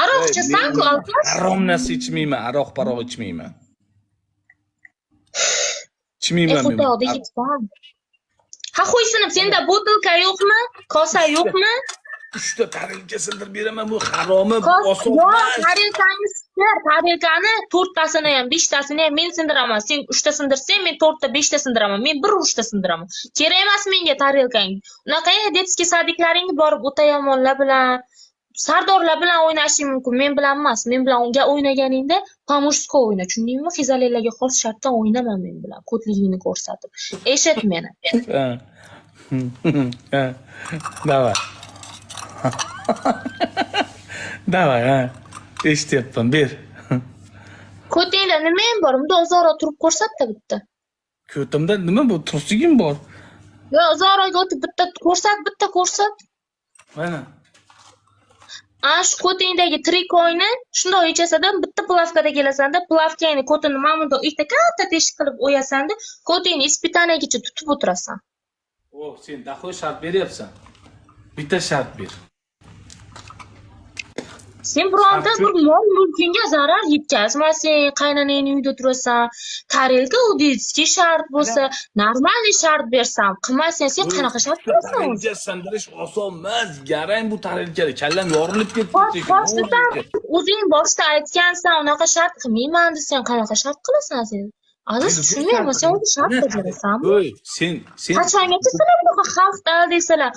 Speaker 2: Aroq ichasan-ku, alkash.
Speaker 3: Harom narsa ichmayman, aroq ichmayman. Ichmayman men.
Speaker 2: Xudoga yetgan. Ha qo'ysinib, senda butilka yo'qmi? Kosa yo'qmi?
Speaker 3: 3 ta tarelka sindirib beraman, bu haromi oson.
Speaker 2: Yo'q, tarelkani 4 tasini ham, 5 tasini ham men sindiraman. Sen 3 ta sindirsang, men 4 ta, 5 ta sindiraman. Men 1 3 ta sindiraman. Kerak emas menga tarelkang. Unaqa detskiy sadiklaring borib o'ta yomonlar bilan, sardorlar bilan o'ynashing mumkin. Men bilan emas. Men bilan unga o'ynaganingda pamushsko o'yna. Tushundingmi? Xizalarga xos shartdan o'ynaman men bilan. Ko'tligingni ko'rsatib. Eshit meni.
Speaker 3: Давай. Davay, ha. Eshityapman, ber.
Speaker 2: Ko'tingda nimayam bor? Unda Zora turib ko'rsatdi bitta.
Speaker 3: Ko'timda nima bu? Tursigim bor.
Speaker 2: Yo, Zoraga o'tib bitta ko'rsat.
Speaker 3: Mana.
Speaker 2: Ana shu ko'tingdagi trikoyni shundoq yechasanda bitta plavkada kelasanda, plavkangni ko'tini mana bundoq ikkita katta teshik qilib o'yasanda, ko'tingni ispitaniyagacha tutib o'tirasan.
Speaker 3: O, sen daxoy shart beryapsan. Bitta shart ber.
Speaker 2: Sen bironta bir mol mulkingga zarar yetkazmasang, qaynonangning uyida turasan, tarelka uditskiy shart bo'lsa, normalniy shart bersam, qilmasang sen qanaqa shart berasan?
Speaker 3: Tarelka sindirish oson emas. Garang bu tarelkada kallam yorilib ketdi.
Speaker 2: O'zing boshda aytgansan, unaqa shart qilmayman desang, qanaqa shart qilasan sen? Aziz tushunmayapman, sen o'zi shart bajarasanmi?
Speaker 3: Voy, sen
Speaker 2: Qachongacha sizlar bunaqa xalqda deysalar?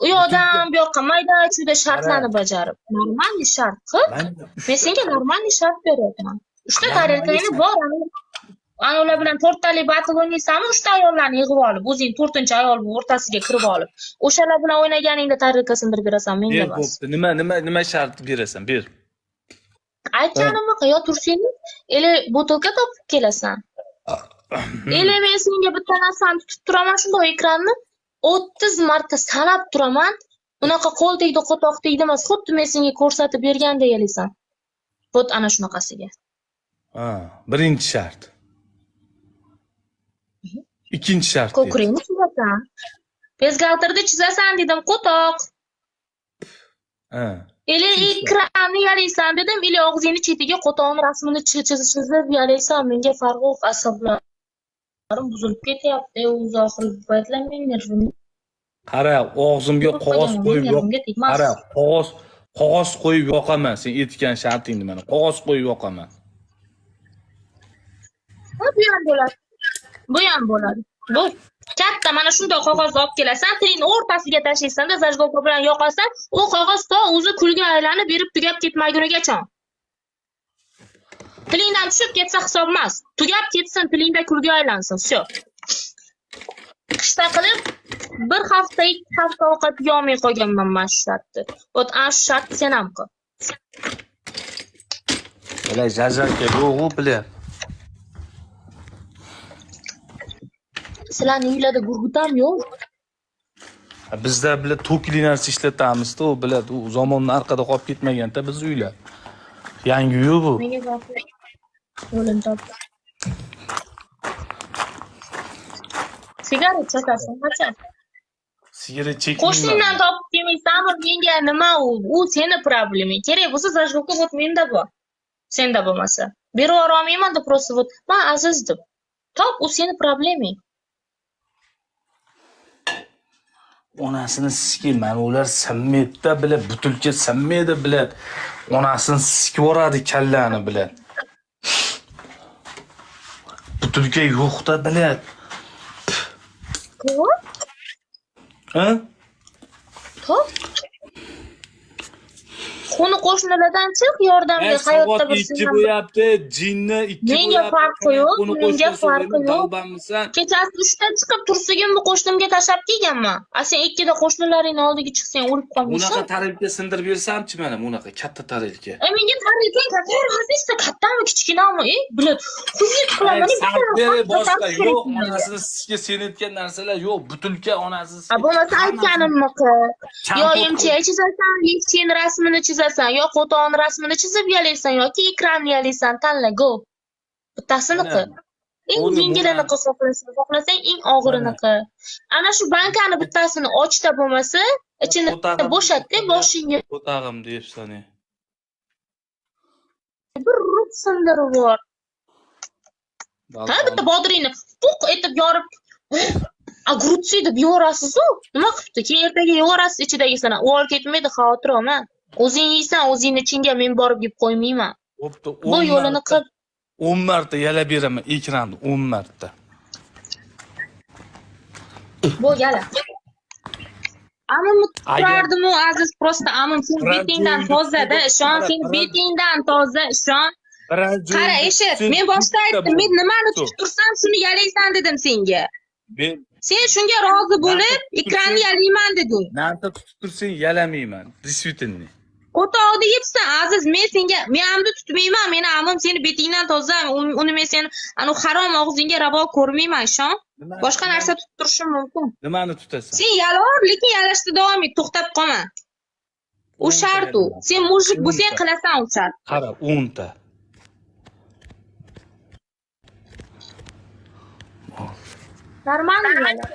Speaker 2: U yoqdan bu yoqqa mayda-chuyda shartlarni bajarib, normalniy shart qil. Men senga normalniy shart beryapman. 3 ta tarelkangni bor, ana ular bilan 4 talik batl o'ynaysanmi? 3 ta ayollarni yig'ib olib, o'zing 4-ayol o'rtasiga kirib olib, o'shalar bilan o'ynaganingda tarelka sindirib berasan menga emas.
Speaker 3: bo'pti. Nima shart berasan? Ber.
Speaker 2: Aytganimni yo tursang, ele botilka topib kelasan. Ele men senga bitta narsani tutib turaman, shunday ekranni 30 marta sanab turaman. Unaqa qo'l tegdi, qo'toq tegdi emas, xuddi men senga ko'rsatib bergandek yelisan. Bo't ana shunaqasiga.
Speaker 3: Ha, birinchi shart. Ikkinchi shart.
Speaker 2: Ko'kringni chizasan. Bezgaltirda chizasan dedim, qo'toq.
Speaker 3: Ha.
Speaker 2: Ele ekranni yalaysan dedim, ele og'zingni chetiga qo'toqning rasmini chizib yalaysan. Menga farqi yo'q, asablarim buzilib ketyapti. Uzoqil paytlar men nervimni.
Speaker 3: Qara, og'zimga qog'oz qo'yib Qara, qog'oz qo'yib yoqaman. Sen aytgan shartingni mana. Qog'oz qo'yib yoqaman.
Speaker 2: Bu ham bo'ladi. Bu ham bo'ladi. Bu katta mana shunday qog'ozni olib kelasan, tilingni o'rtasiga tashlaysan-da, zajgovka bilan yoqasan, u qog'oz to o'zi kulga aylanib berib tugab ketmagunigacha. Tilingdan tushib ketsa hisob emas. Tugab ketsin, tilingda kulga aylansin. Shu. Qishda qilib bir hafta, 2 hafta ovqat yomay qolganman mana shu shartni. Ot ana shu shart sen ham qil.
Speaker 3: Bilay, jajarga yo'q-u, bilay.
Speaker 2: Sizlarning uylarda gurgutam yo'q.
Speaker 3: Bizda bilad tokli narsa ishlatamiz-da, u bilad, u zamonning orqada qolib ketmagan-da biz uylar. Yangi-yu bu.
Speaker 2: Menga gapir. Yo'lini top. Sigaret chekasan, qacha?
Speaker 3: Sigaret chekmayman.
Speaker 2: Qo'shningdan topib kelmaysanmi? Menga nima u? U seni probleming. Kerak bo'lsa zajgovka o't menda bor. Senda bo'lmasa. Berib olmayman-da просто вот. Men aziz deb. Top, u seni probleming.
Speaker 3: Onasini sikmayman, ular sammetda bilad, butulka sammaydi bilad. Onasini sikib yoradi kallani bilad. Butulka yo'qda bilad.
Speaker 2: Top?
Speaker 3: Ha?
Speaker 2: Top? Xona qo'shnilardan chiq, yordamga hayotda bir
Speaker 3: ikki bo'yapti, jinni ikki bo'yapti.
Speaker 2: Menga farqi yo'q, menga farqi yo'q.
Speaker 3: Dalbanmisan?
Speaker 2: Kechasi 3 ta chiqib tursigimni qo'shnimga tashab kelganman. A sen 2 da qo'shnilaringning oldiga chiqsang o'lib qolmaysan.
Speaker 3: Bunaqa tarelka sindirib bersamchi mana bunaqa katta tarelka.
Speaker 2: Menga tarelka qatormasizda kattami kichkinami? Bilad, xudlik qilaman.
Speaker 3: Beri boshqa yo'q, onasini sizga sen aytgan narsalar yo'q, butulka onasi.
Speaker 2: Bo'lmasa aytganimni qil. Yo emchiga chizasan, lifting rasmini chizasan, yo qo'toqning rasmini chizib yalaysan yoki ekranni yalaysan, tanla, go. Bittasini qil. Eng yengilini xohlasang, eng og'irini qil. Ana shu bankani bittasini ochda bo'lmasa, ichini bo'shatda boshingga
Speaker 3: O'tag'im deyapsan.
Speaker 2: bir ruh sindirib bor. Ha, bitta bodringni puq etib yorib, agrutsi deb yorasiz-ku. Nima qilibdi? Keyin ertaga yorasiz ichidagisini. U olib ketmaydi, xavotir olma. O'zing yeysan, o'zingni chinga men borib yeb qo'ymayman.
Speaker 3: Bo'pti,
Speaker 2: Bu yo'lini qil.
Speaker 3: 10 marta yalab beraman ekranni, 10 marta.
Speaker 2: Bu yala. Amim turardim-u aziz, prosta amim sen betingdan toza-da, ishon, sen betingdan toza, ishon. Qara, eshit, men boshda aytdim, men nimani tutib tursam, shuni yalaysan dedim senga. Sen shunga rozi bo'lib, ekranni yalayman deding.
Speaker 3: narsa tutib tursang yalamayman. Действительно.
Speaker 2: O'tog'i deyapsan, Aziz, men senga miyamni tutmayman, meni amim seni betingdan toza, uni men seni anu harom og'zingga ravo ko'rmayman, ishon. Boshqa narsa tutib turishim mumkin.
Speaker 3: Nimani tutasan?
Speaker 2: Sen yalor, lekin yalashda davom et, to'xtab qolma. U shart u. Sen mujik bo'lsang qilasan u shart.
Speaker 3: Qara, 10 ta.
Speaker 2: Normalniy.
Speaker 3: 10 ta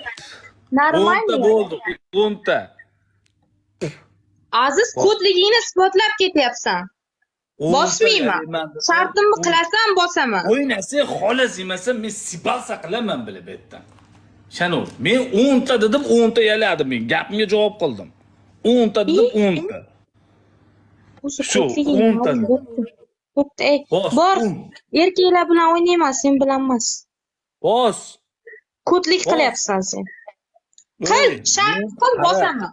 Speaker 2: Normalniy.
Speaker 3: bo'ldi, 10 ta.
Speaker 2: Aziz, kodligingni isbotlab ketyapsan. Bosmayman. Shartimni qilasan, bosaman.
Speaker 3: O'yna, sen xolos yemasan, men sibasa qilaman bilib aytdim. Shanur, men 10 ta dedim, 10 ta yaladim men. Gapimga javob qildim. 10 ta dedim, 10 ta. Shu 10 ta.
Speaker 2: Bo'pti, ey. Bor. Erkaklar bilan o'ynayman, sen bilan emas.
Speaker 3: Bos.
Speaker 2: Kodlik qilyapsan sen. Qil, shart qil, bosaman.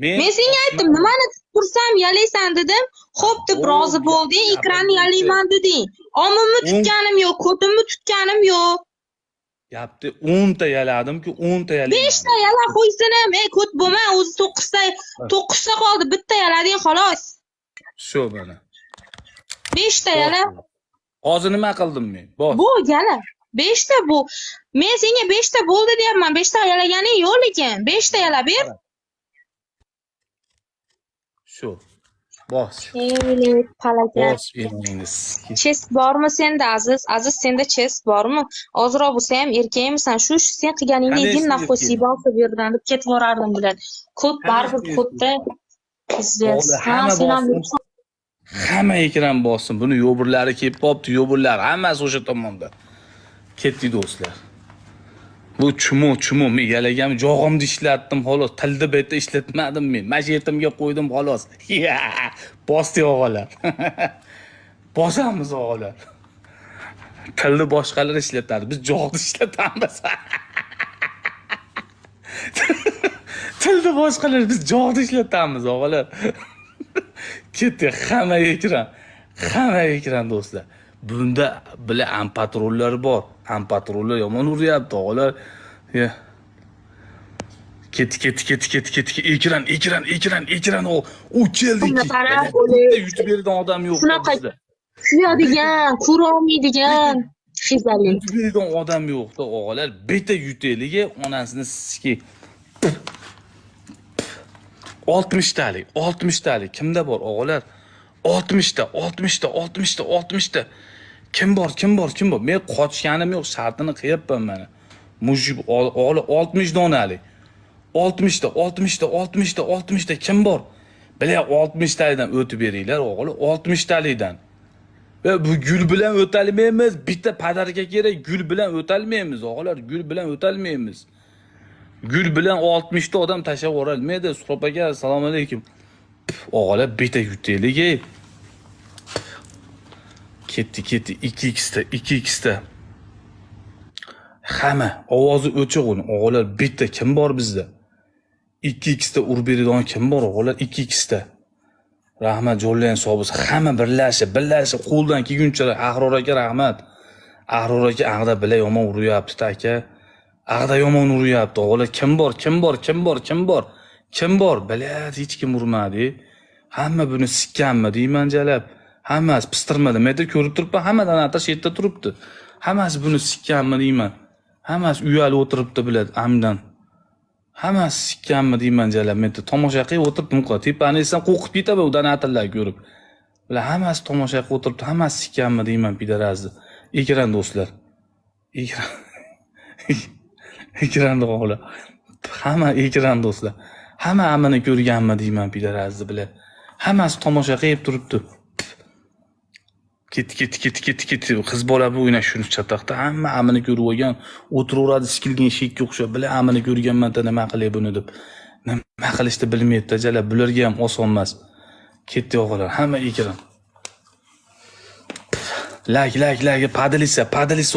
Speaker 2: Men senga aytdim, nimani tursam yalaysan dedim. Xo'p deb rozi bo'lding, ekranni yalayman deding. Omimni tutganim yo'q, kodimni tutganim yo'q.
Speaker 3: Yapti 10 ta yaladim-ku, 10 ta yaladim.
Speaker 2: 5 ta yala qo'ysinim, ey kod bo'lma, o'zi 9 ta qoldi, bitta yalading xolos.
Speaker 3: Shu mana.
Speaker 2: 5 ta yala.
Speaker 3: Hozir nima qildim men? Bos.
Speaker 2: Bu yala. 5 ta bu. Men senga 5 ta bo'ldi deyapman. 5 ta yalaganing yo'q lekin. 5 ta yala ber.
Speaker 3: Shu. Bos.
Speaker 2: Ey, palaklar.
Speaker 3: Bos emingiz.
Speaker 2: Chest bormi senda Aziz? Aziz senda chest bormi? Ozroq bo'lsa ham erkakmisan. Shu sen qilganingni yigin nafosiba olsa bu yerdan deb ketib borardim bilan. Kod baribir kodda.
Speaker 3: Hamma ekran bossin. Buni yo'burlari kelib qopti, yo'burlar hammasi o'sha tomonda. Ketdi do'stlar. Bu chumo men yalagan jog'imni ishlatdim xolos. Tilda betda ishlatmadim men. Mashetimga qo'ydim xolos. Bosdi o'g'alar. Bosamiz o'g'alar. Tilni boshqalar ishlatadi. Biz jog'ni ishlatamiz. Tilni boshqalar biz jog'ni ishlatamiz o'g'alar. Ketdi hamma ekran do'stlar. Bunda bila ampatrollar bor. Ampatrollar yomon uryapti o'g'lar. Ketdi. Ekran u keldi. Yutib bergan odam yo'q bizda.
Speaker 2: Kuyadigan, ko'ra olmaydigan xizali.
Speaker 3: Yutib bergan odam yo'qda o'g'lar. Beta yutelige onasini siski. 60 talik. Kimda bor o'g'lar? 60 ta. Kim bor? Men qochganim yo'q, shartini qiyapman mana. Mujib o'g'li 60 donalik. 60 ta. Kim bor? Bilar 60 talidan o'tib beringlar o'g'li, 60 talidan. Va bu gul bilan o'talmaymiz. Bitta padarga kerak, gul bilan o'talmaymiz o'g'lar, gul bilan o'talmaymiz. Gul bilan 60 ta odam tashlab yuborolmaydi. Suhrob aka, assalomu alaykum. O'g'lar bitta yutaylik. Ketdi 2x ta. Hamma ovozi o'chiq uni. O'g'lar bitta kim bor bizda? 2x ta urib beradigan kim bor o'g'lar? 2x ta. Rahmat jo'llagan sobis. Hamma birlashib qo'ldan kelguncha Ahror aka rahmat. Ahror aka ag'da bila yomon uryapti aka. Ag'da yomon uryapti o'g'lar. Kim bor? Biladi hech kim urmadi. Hamma buni sikkanmi deyman jalab. Hammasi pistirmadi. Men de ko'rib turibman, hammadan atash yerda turibdi. Hammasi buni sikkanmi deyman. Hammasi uyalib o'tiribdi biladi, amdan. Hammasi sikkanmi deyman jalab. Men de tomosha qilib o'tiribdim. Tepani esdan qo'rqib ketaman udan atillar ko'rib. Bular hammasi tomosha qilib o'tiribdi. Hammasi sikkanmi deyman pidarazni. Ekran do'stlar. Ekran o'g'lar. Hamma ekran do'stlar. Hamma amini ko'rganmi deyman pidarazni bilan. Hammasi tomosha qilib turibdi. Ketdi. Qiz bola bu o'ynash shuni chataqda hamma amini ko'rib olgan, o'tiraveradi sikilgan shekka o'xshab. Bila amini ko'rganman-da nima qilay buni deb. Nima qilishni bilmaydi jalab. Bularga ham oson emas. Ketdi o'g'lar, hamma ekran. Lag padalisa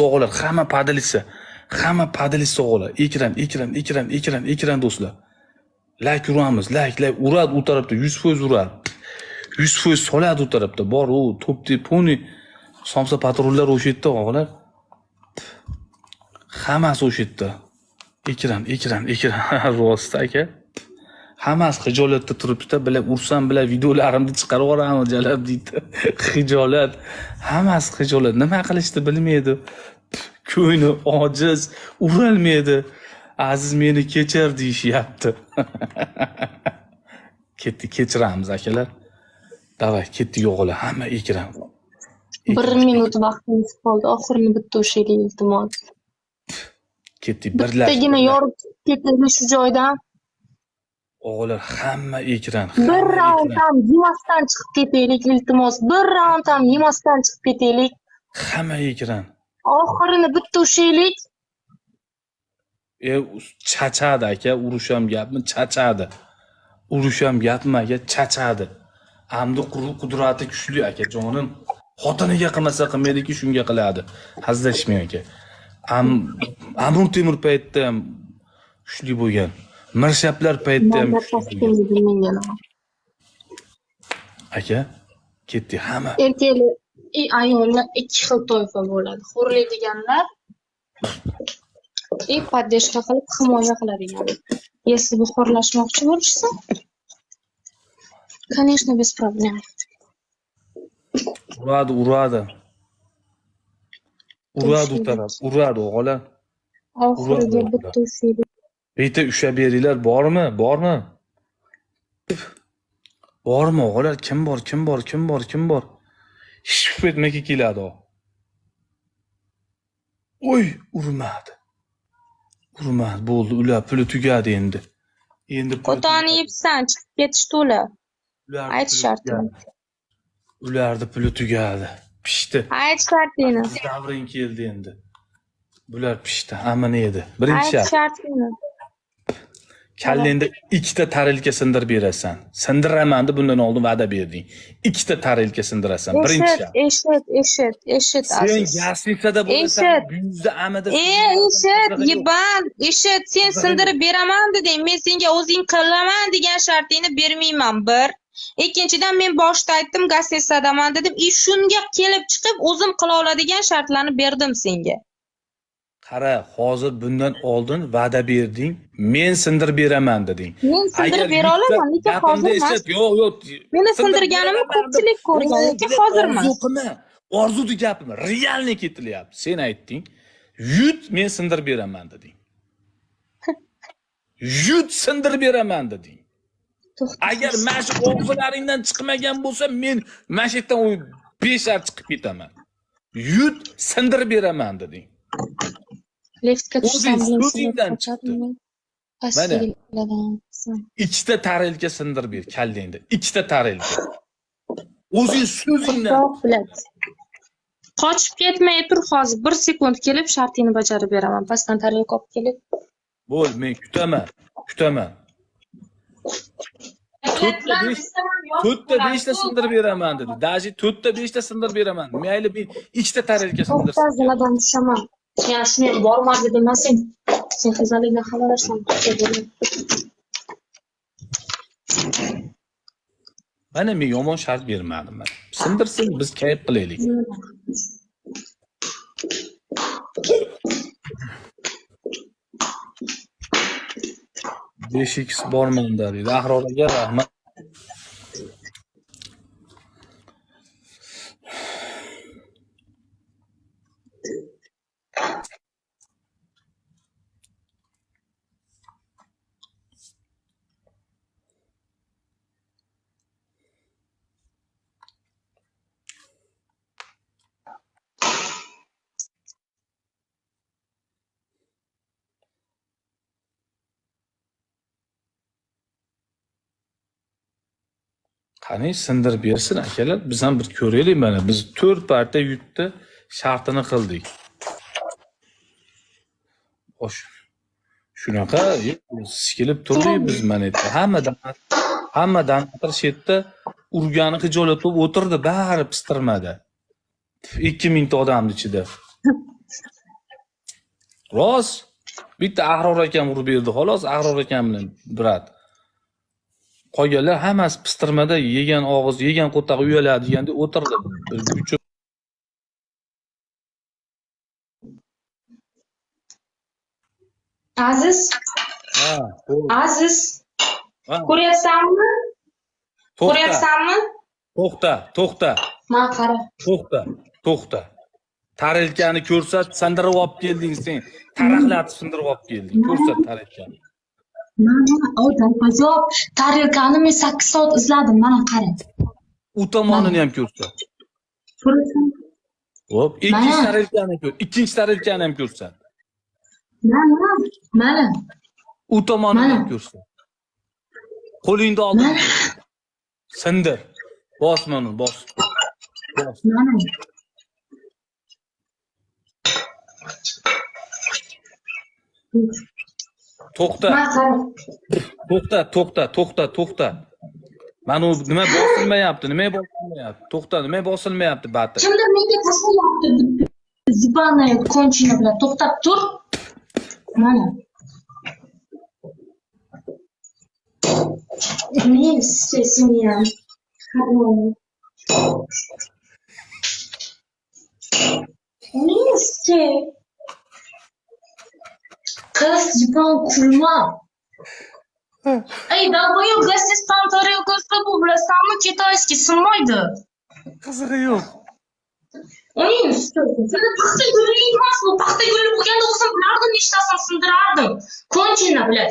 Speaker 3: o'g'lar, hamma padalisa o'g'lar. Ekran do'stlar. Lag uramiz, lag uradi u tarafda 100% uradi. 100% soladi u tarafda. Bor u top poni somsa patrullar o'sha yerda o'g'lar. Hammasi o'sha yerda. ekran rost aka. Hammasi hijolatda turibdi, bilib ursam bilan videolarimni chiqarib yuboraman jalab deydi. Hijolat. Hammasi hijolat. Nima qilishni bilmaydi. Ko'ngli ojiz, urolmaydi. Aziz meni kechir deyishyapti. Ketdi, kechiramiz akalar. Davay, ketdik o'g'li, hamma ekran.
Speaker 4: 1 minut vaqtimiz qoldi. Oxirini bitta o'shaylik iltimos.
Speaker 3: Ketdik,
Speaker 4: Bittagina yorib ketaylik shu joydan.
Speaker 3: O'g'lar, hamma ekran.
Speaker 4: Bir raund ham yemasdan chiqib ketaylik iltimos. Bir raund ham yemasdan chiqib ketaylik.
Speaker 3: Hamma ekran.
Speaker 4: Oxirini bitta o'shaylik.
Speaker 3: Chachadi aka, urush ham gapmi? Chachadi. Urush ham gapmi aka? Chachadi. Amdi qudrati kuchli aka jonim. Xotiniga qilmasa qilmaydiki, shunga qiladi. Hazilashmang aka. Amir Temur paytda ham kuchli bo'lgan. Mirshaplar paytda ham kuchli bo'lgan. Aka, ketdi hamma.
Speaker 4: Erkaklar, ayollar ikki xil toifa bo'ladi. Xo'rlaydiganlar поддержка qilib himoya qiladigan. Если bu xo'rlashmoqchi bo'lishsa, конечно, без проблем.
Speaker 3: Uradi u taraf, uradi o'g'lar.
Speaker 4: Oxiriga bitta o'shaylik.
Speaker 3: Bitta ushlab beringlar, bormi? Bormi o'g'lar? Kim bor? Hech ketmaki keladi o. Oy, urmadi, bo'ldi, ular puli tugadi endi.
Speaker 2: Qo'toni yebsan, chiqib ketishdi ular. Ayt shartini.
Speaker 3: Ularni puli tugadi. Pishdi.
Speaker 2: Ayt shartini.
Speaker 3: Davring keldi endi. Bular pishdi. Hamma ne edi? Birinchi
Speaker 2: Ayt shartini.
Speaker 3: Kallenda ikkita tarelka sindirib berasan. Sindiraman deb bundan oldin va'da berding. Ikkita tarelka sindirasan. Birinchi shart.
Speaker 2: Eshit
Speaker 3: Sen
Speaker 2: aziz.
Speaker 3: gaslikada bo'lasan, yuzda amada.
Speaker 2: Eshit, yiban, eshit, sen sindirib beraman deding. Men senga o'zing qilaman degan shartingni bermayman bir. Ikkinchidan men boshda aytdim, gassesadaman dedim. Shunga kelib chiqib o'zim qila oladigan shartlarni berdim senga.
Speaker 3: Qara, hozir bundan oldin va'da berding, men sindirib beraman deding.
Speaker 2: Men sindirib bera olaman, lekin hozir emas.
Speaker 3: Yo'q.
Speaker 2: Meni sindirganimni ko'pchilik ko'rgan, lekin hozir emas.
Speaker 3: Orzuda gapimi, realni ketilyapti. Sen aytding, yut men sindirib beraman deding. Yut sindirib beraman deding. Agar mash og'zlaringdan chiqmagan bo'lsa, men mashitdan 5 ar chiqib ketaman. Yut sindirib beraman deding.
Speaker 4: Liftga tushsam
Speaker 3: so'zingdan chiqdi. Mana ikkita tarelka sindirib ber kallingda. Ikkita tarelka. O'zing so'zingdan.
Speaker 4: Qochib ketmay tur hozir 1 sekund kelib shartingni bajarib beraman. Pastdan tarelka olib kelib.
Speaker 3: Bo'l, men kutaman. 4ta 5ta sindirib beraman dedi. Daji 4ta 5ta sindirib beraman. Mayli men ikkita tarelka sindirib.
Speaker 4: Ziladan tushaman. Yani shuni ham bormadi demasin. Sen qizalikdan xabarlarsan.
Speaker 3: Mana men yomon shart bermadim. Sindirsin, biz kayf qilaylik. Besh bormanda deydi. Ahroraga rahmat. Qani sindirib bersin akalar, biz ham bir ko'raylik mana. Biz 4 parta yutdi, shartini qildik. Xo'sh. Shunaqa sikilib turdik biz mana yerda. Hammadan shetda urgani hijolat bo'lib o'tirdi, bari pistirmadi. 2000 ta odamning ichida. Rost bitta Ahror akam urib berdi, xolos Ahror akam bilan brat. Qolganlar hammasi pistirmada yegan og'iz, yegan qo'taq uyaladi deganda o'tirdi.
Speaker 2: Aziz,
Speaker 3: Ha, to'g'ri.
Speaker 2: Aziz,
Speaker 3: Ha,
Speaker 2: ko'ryapsanmi?
Speaker 3: to'xta,
Speaker 2: Ko'ryapsanmi?
Speaker 3: to'xta,
Speaker 2: Mana qara.
Speaker 3: to'xta. Tarelkani ko'rsat, sindirib olib kelding sen. Taraqlatib sindirib olib kelding. Ko'rsat tarelkani.
Speaker 2: Mana, o darvoza tarelkani men 8 soat izladim. Mana qara.
Speaker 3: U tomonini ham ko'rsat.
Speaker 2: Ko'rsan?
Speaker 3: Hop,
Speaker 2: Mana.
Speaker 3: ikkinchi tarelkani ham ko'rsat.
Speaker 2: Mana.
Speaker 3: U tomonini ham
Speaker 2: Mana.
Speaker 3: ko'rsat. Qo'lingni oldin.
Speaker 2: Mana.
Speaker 3: Sindir. Bos mana, bos.
Speaker 2: Mana.
Speaker 3: To'xta.
Speaker 2: Mana qara.
Speaker 3: To'xta. Mana u nima bosilmayapti? To'xta, nima bosilmayapti bati?
Speaker 2: Kimdir menga tashlayapti. Zibani konchini bilan to'xtab tur. Mana. Men sesini ham. Neyse. Kız Zibon kulma. Ey, долбоёб, gazetdan tarelkasida bu bilasanmi? Kitayskiy sinmaydi.
Speaker 3: Qizig'i yo'q.
Speaker 2: Uning ustiga seni paxta guli emasmi? Paxta guli bo'lganda o'zim bilardim, nechtasini sindirardim. Konchini bilan.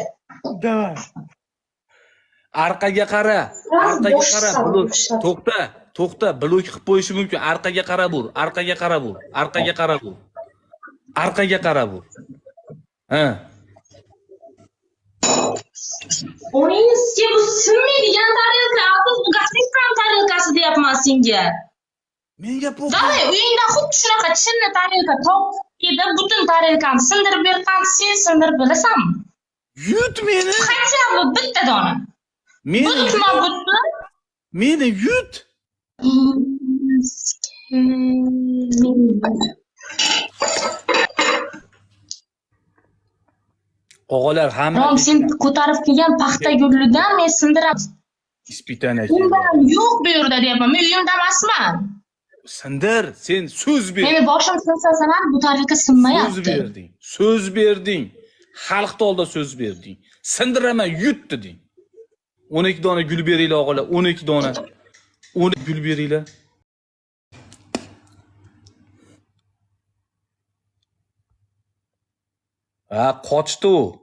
Speaker 3: Davay. Arqaga qara. Bulut. To'xta. Blok qilib qo'yishi mumkin. Arqaga qara bur. Ha.
Speaker 2: Uning ustiga bu sinmaydigan tarelka, bu gazetdan tarelkasi deyapman senga.
Speaker 3: Menga bu.
Speaker 2: Davay, uyingda xuddi shunaqa chinni tarelka top edi, butun tarelkani sindirib bergan, sen sindirib bilasanmi?
Speaker 3: Yut meni.
Speaker 2: Хотя бы bitta dona. Butma.
Speaker 3: Meni yut. O'g'illar hamma
Speaker 2: Rom, sen ko'tarib kelgan paxta gulidan men sindiraman.
Speaker 3: ispitaniya.
Speaker 2: Undan yo'q bu yerda deyapman. Men uyimda emasman.
Speaker 3: Sindir, sen so'z ber.
Speaker 2: Meni boshim sinsa ham bu tarelka sinmayapti.
Speaker 3: So'z berding. Xalqning oldida so'z berding. Sindiraman, yut deding. 12 dona gul beringlar o'g'illar, 12 dona. 12 gul beringlar. Ha, qochdi u.